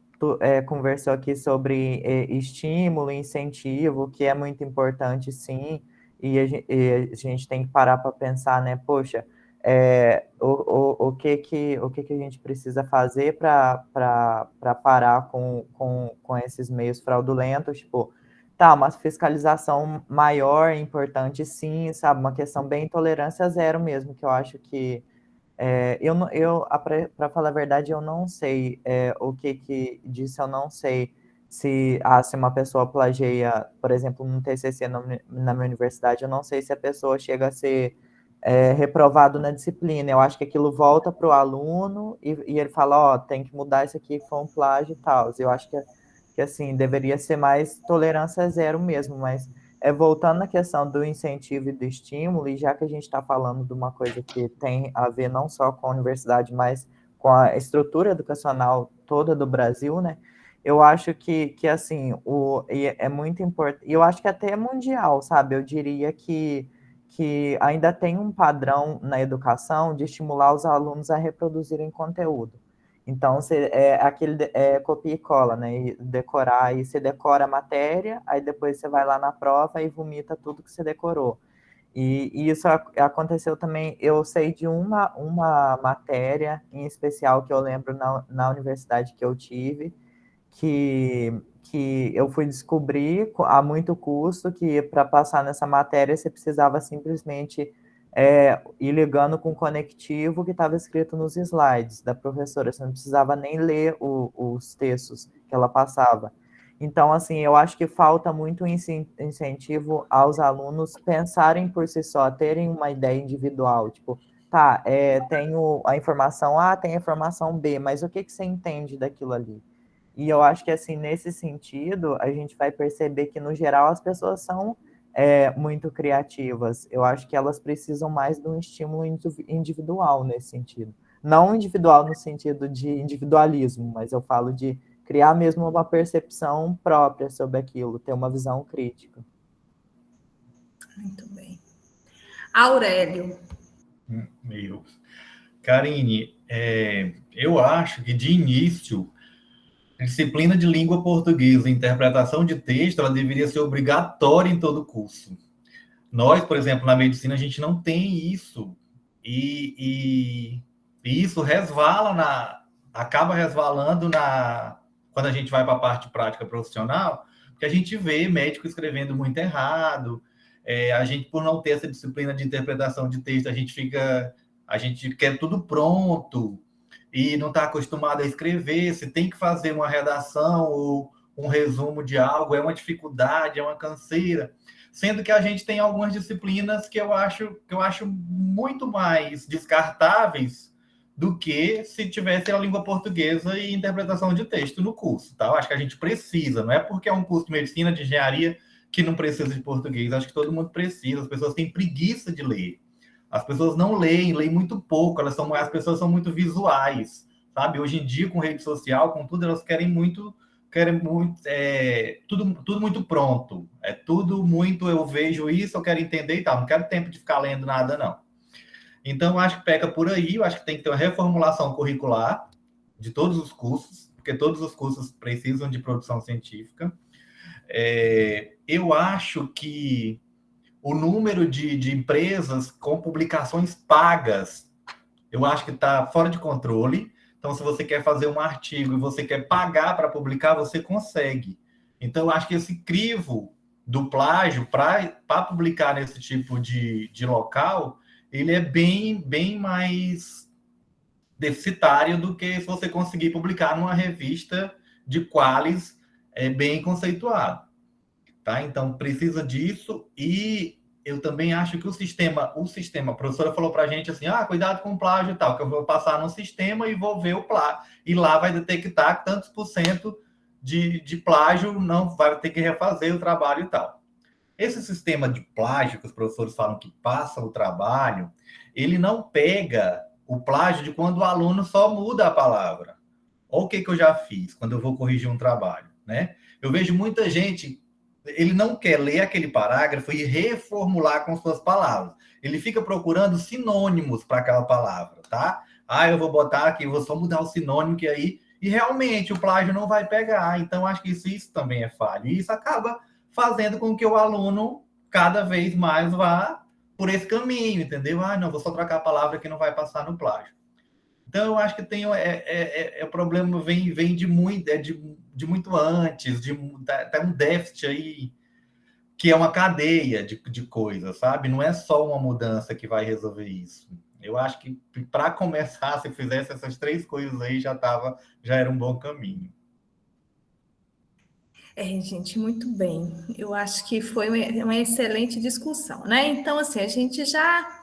S6: conversou aqui sobre estímulo, incentivo, que é muito importante, sim, e a gente tem que parar para pensar, né, poxa, o que a gente precisa fazer para parar com esses meios fraudulentos, tipo, tá, uma fiscalização maior, importante, sim, sabe, uma questão bem intolerância zero mesmo, que eu acho que para falar a verdade, eu não sei o que disso, eu não sei se uma pessoa plageia, por exemplo, num TCC na minha universidade, eu não sei se a pessoa chega a ser reprovado na disciplina. Eu acho que aquilo volta para o aluno e ele fala, ó, tem que mudar isso aqui, foi um plágio e tal. Eu acho que assim, deveria ser mais tolerância zero mesmo, mas voltando na questão do incentivo e do estímulo, e já que a gente está falando de uma coisa que tem a ver não só com a universidade, mas com a estrutura educacional toda do Brasil, né? Eu acho que assim, é muito importante, e eu acho que até é mundial, sabe? Eu diria que ainda tem um padrão na educação de estimular os alunos a reproduzirem conteúdo. Então, copia e cola, né? E decorar, aí você decora a matéria, aí depois você vai lá na prova e vomita tudo que você decorou. E isso aconteceu também, eu sei de uma matéria em especial que eu lembro na universidade que eu tive, que eu fui descobrir a muito custo que para passar nessa matéria você precisava simplesmente ir ligando com o conectivo que estava escrito nos slides da professora, você não precisava nem ler os textos que ela passava. Então, assim, eu acho que falta muito incentivo aos alunos pensarem por si só, terem uma ideia individual, tipo, tá, tenho a informação A, tem a informação B, mas o que você entende daquilo ali? E eu acho que, assim, nesse sentido, a gente vai perceber que, no geral, as pessoas são muito criativas. Eu acho que elas precisam mais de um estímulo individual nesse sentido. Não individual no sentido de individualismo, mas eu falo de criar mesmo uma percepção própria sobre aquilo, ter uma visão crítica.
S1: Muito bem. Aurélio.
S3: Karine, eu acho que, de início, a disciplina de língua portuguesa e interpretação de texto, ela deveria ser obrigatória em todo curso. Nós, por exemplo, na medicina, a gente não tem isso. E isso acaba resvalando quando a gente vai para a parte prática profissional, porque a gente vê médico escrevendo muito errado. A gente, por não ter essa disciplina de interpretação de texto, a gente quer tudo pronto e não está acostumado a escrever. Se tem que fazer uma redação ou um resumo de algo, é uma dificuldade, é uma canseira. Sendo que a gente tem algumas disciplinas que eu acho muito mais descartáveis do que se tivesse a língua portuguesa e interpretação de texto no curso, tá? Eu acho que a gente precisa, não é porque é um curso de medicina, de engenharia, que não precisa de português. Acho que todo mundo precisa, as pessoas têm preguiça de ler. As pessoas não leem muito pouco, as pessoas são muito visuais, sabe? Hoje em dia, com rede social, com tudo, elas querem muito, tudo muito pronto. É tudo muito, eu vejo isso, eu quero entender e tal. Não quero tempo de ficar lendo nada, não. Então, eu acho que peca por aí, eu acho que tem que ter uma reformulação curricular de todos os cursos, porque todos os cursos precisam de produção científica. Eu acho que o número de empresas com publicações pagas, eu acho que está fora de controle. Então, se você quer fazer um artigo e você quer pagar para publicar, você consegue. Então, eu acho que esse crivo do plágio para publicar nesse tipo de local, ele é bem mais deficitário do que se você conseguir publicar numa revista de qualis bem conceituado. Tá? Então, precisa disso. E eu também acho que o sistema, a professora falou para a gente assim, cuidado com o plágio e tal, que eu vou passar no sistema e vou ver o plágio. E lá vai detectar tantos por cento de plágio, não vai ter que refazer o trabalho e tal. Esse sistema de plágio que os professores falam que passa o trabalho, ele não pega o plágio de quando o aluno só muda a palavra. Olha o que eu já fiz quando eu vou corrigir um trabalho, né? Eu vejo muita gente, ele não quer ler aquele parágrafo e reformular com suas palavras. Ele fica procurando sinônimos para aquela palavra, tá? Eu vou botar aqui, vou só mudar o sinônimo que aí... E realmente o plágio não vai pegar. Então, acho que isso também é falha. E isso acaba fazendo com que o aluno cada vez mais vá por esse caminho, entendeu? Não, vou só trocar a palavra que não vai passar no plágio. Então, eu acho que tem o problema vem de muito antes, até um déficit aí, que é uma cadeia de coisas, sabe? Não é só uma mudança que vai resolver isso. Eu acho que, para começar, se fizesse essas 3 coisas aí, já era um bom caminho.
S1: Gente, muito bem. Eu acho que foi uma excelente discussão, né? Então, assim, a gente já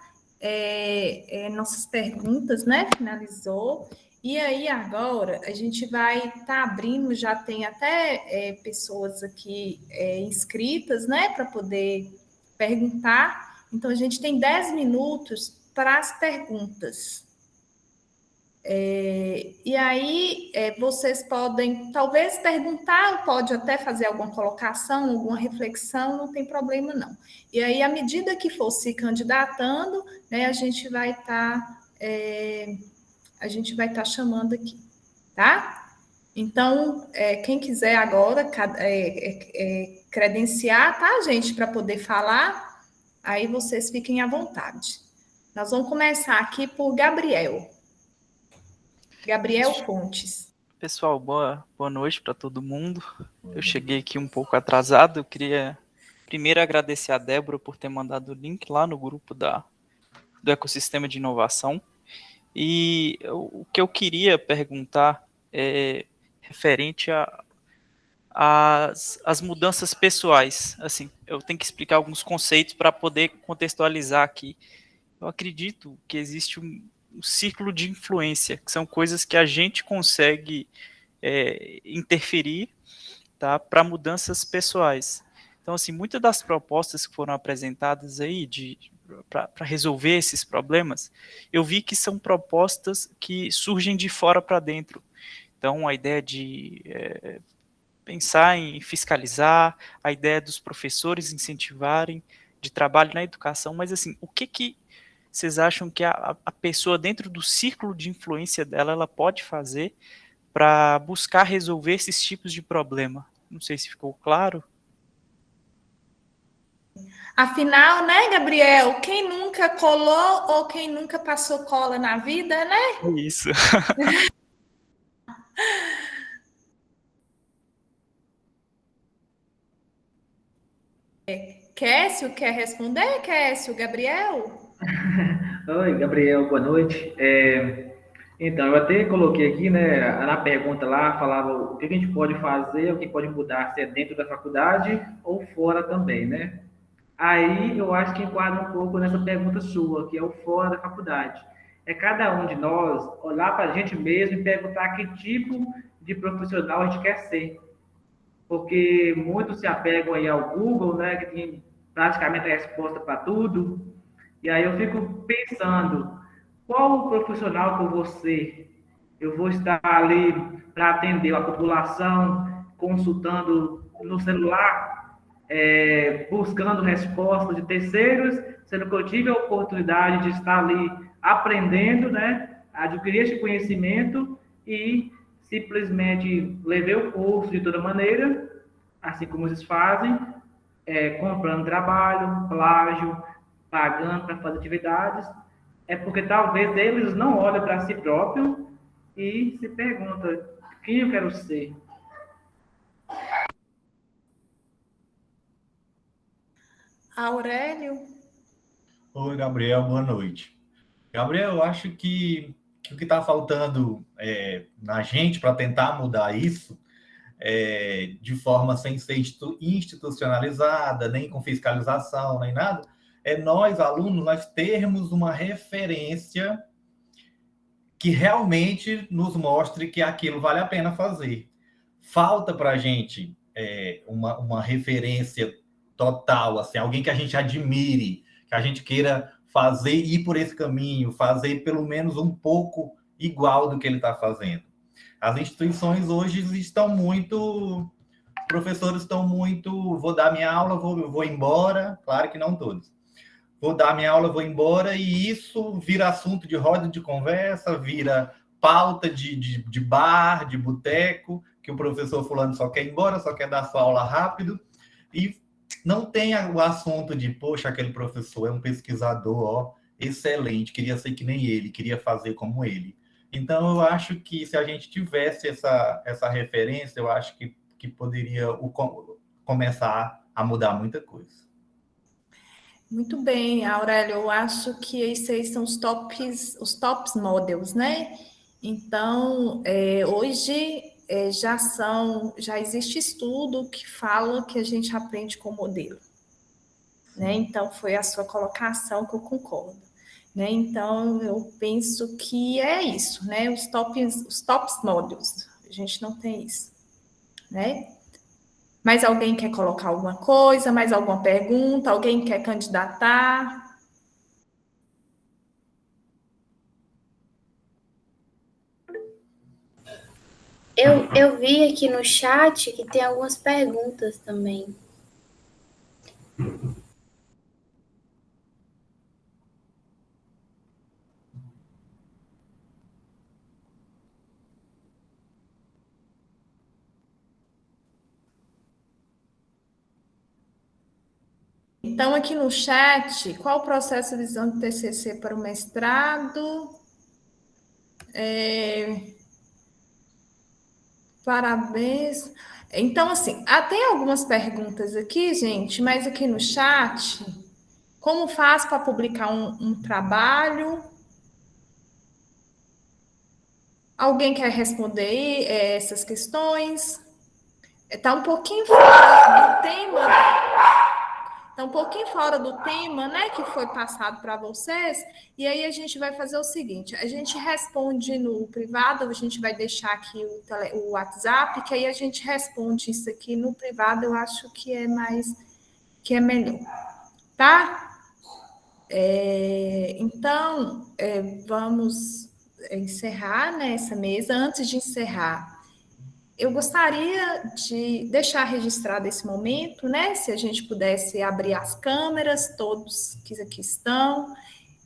S1: nossas perguntas, né, finalizou. E aí, agora, a gente vai estar abrindo, já tem até pessoas aqui inscritas, né, para poder perguntar. Então, a gente tem 10 minutos para as perguntas. E aí, vocês podem, talvez, perguntar, pode até fazer alguma colocação, alguma reflexão, não tem problema, não. E aí, à medida que for se candidatando, né, a gente vai estar chamando aqui, tá? Então, quem quiser agora credenciar, tá, gente, para poder falar, aí vocês fiquem à vontade. Nós vamos começar aqui por Gabriel Fontes.
S7: Pessoal, boa noite para todo mundo. Eu cheguei aqui um pouco atrasado. Eu queria primeiro agradecer a Débora por ter mandado o link lá no grupo do ecossistema de inovação. E o que eu queria perguntar é referente às mudanças pessoais. Assim, eu tenho que explicar alguns conceitos para poder contextualizar aqui. Eu acredito que existe um círculo de influência, que são coisas que a gente consegue interferir, tá, para mudanças pessoais. Então, assim, muitas das propostas que foram apresentadas aí para resolver esses problemas, eu vi que são propostas que surgem de fora para dentro. Então, a ideia de pensar em fiscalizar, a ideia dos professores incentivarem, de trabalho na educação, mas, assim, o que vocês acham que a pessoa, dentro do círculo de influência dela, ela pode fazer para buscar resolver esses tipos de problema? Não sei se ficou claro.
S1: Afinal, né, Gabriel, quem nunca colou ou quem nunca passou cola na vida, né?
S7: É isso.
S1: Kécio, quer responder, Kécio? Gabriel?
S5: Oi, Gabriel, boa noite. Então, eu até coloquei aqui, né, na pergunta lá, falava o que a gente pode fazer, o que pode mudar, se é dentro da faculdade ou fora também, né? Aí eu acho que enquadra um pouco nessa pergunta sua, que é o fora da faculdade. É cada um de nós olhar para a gente mesmo e perguntar que tipo de profissional a gente quer ser. Porque muitos se apegam aí ao Google, né, que tem praticamente a resposta para tudo. E aí eu fico pensando, qual o profissional que eu vou ser? Eu vou estar ali para atender a população, consultando no celular, buscando respostas de terceiros, sendo que eu tive a oportunidade de estar ali aprendendo, né, adquirir esse conhecimento e simplesmente levei o curso de toda maneira, assim como eles fazem, comprando trabalho, plágio, pagando para fazer atividades, é porque talvez eles não olhem para si próprio e se perguntam quem eu quero ser.
S1: Aurélio?
S3: Oi, Gabriel, boa noite. Gabriel, eu acho que o que está faltando na gente para tentar mudar isso, de forma sem ser institucionalizada, nem com fiscalização, nem nada, nós, alunos, nós termos uma referência que realmente nos mostre que aquilo vale a pena fazer. Falta para a gente uma referência total, assim, alguém que a gente admire, que a gente queira fazer, ir por esse caminho, fazer pelo menos um pouco igual do que ele está fazendo. As instituições hoje estão muito... Os professores estão muito... Vou dar minha aula, vou embora. Claro que não todos. Vou dar minha aula, vou embora, e isso vira assunto de roda de conversa, vira pauta de bar, de boteco, que o professor fulano só quer ir embora, só quer dar sua aula rápido, e não tem o assunto de, poxa, aquele professor é um pesquisador excelente, queria ser que nem ele, queria fazer como ele. Então, eu acho que se a gente tivesse essa referência, eu acho que poderia começar a mudar muita coisa.
S1: Muito bem, Aurélio, eu acho que esses são os tops models, né? Então, hoje já existe estudo que fala que a gente aprende com o modelo, né? Então, foi a sua colocação que eu concordo, né? Então, eu penso que é isso, né? Os tops models, a gente não tem isso, né? Mais alguém quer colocar alguma coisa? Mais alguma pergunta? Alguém quer candidatar?
S4: Eu vi aqui no chat que tem algumas perguntas também.
S1: Então, aqui no chat, qual o processo de visão de TCC para o mestrado? Parabéns. Então, assim, tem algumas perguntas aqui, gente, mas aqui no chat, como faz para publicar um trabalho? Alguém quer responder essas questões? Está um pouquinho fora do tema. Está um pouquinho fora do tema, né, que foi passado para vocês, e aí a gente vai fazer o seguinte, a gente responde no privado, a gente vai deixar aqui o WhatsApp, que aí a gente responde isso aqui no privado, eu acho que é melhor, tá? Então, vamos encerrar, né, essa mesa. Antes de encerrar, eu gostaria de deixar registrado esse momento, né? Se a gente pudesse abrir as câmeras, todos que aqui estão,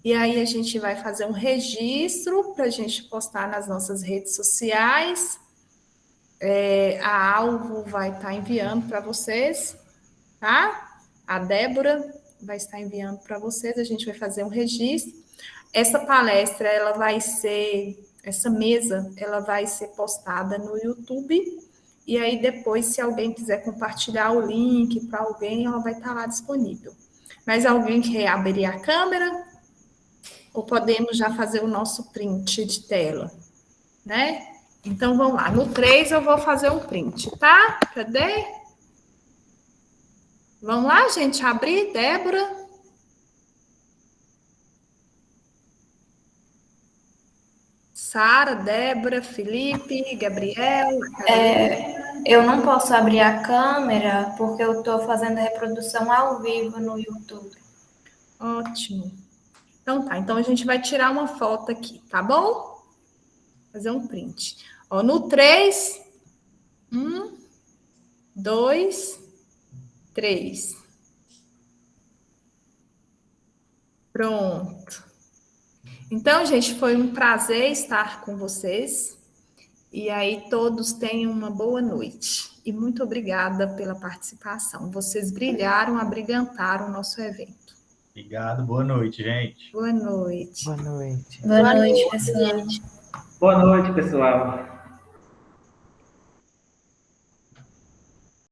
S1: e aí a gente vai fazer um registro para a gente postar nas nossas redes sociais. A Alvo vai estar enviando para vocês, tá? A Débora vai estar enviando para vocês, a gente vai fazer um registro. Essa palestra, essa mesa, ela vai ser postada no YouTube, e aí depois, se alguém quiser compartilhar o link para alguém, ela vai estar lá disponível. Mas alguém quer abrir a câmera? Ou podemos já fazer o nosso print de tela, né? Então, vamos lá. No 3, eu vou fazer um print, tá? Cadê? Vamos lá, gente, abrir, Débora. Sara, Débora, Felipe, Gabriel.
S8: Eu não posso abrir a câmera porque eu estou fazendo a reprodução ao vivo no YouTube.
S1: Ótimo. Então tá, então a gente vai tirar uma foto aqui, tá bom? Fazer um print. Ó, no 3, 1, 2, 3. Pronto. Então, gente, foi um prazer estar com vocês. E aí, todos tenham uma boa noite. E muito obrigada pela participação. Vocês brilharam, abrilhantaram o nosso evento.
S3: Obrigado, boa noite, gente.
S1: Boa noite.
S6: Boa noite.
S8: Boa noite, pessoal.
S5: Boa noite, pessoal.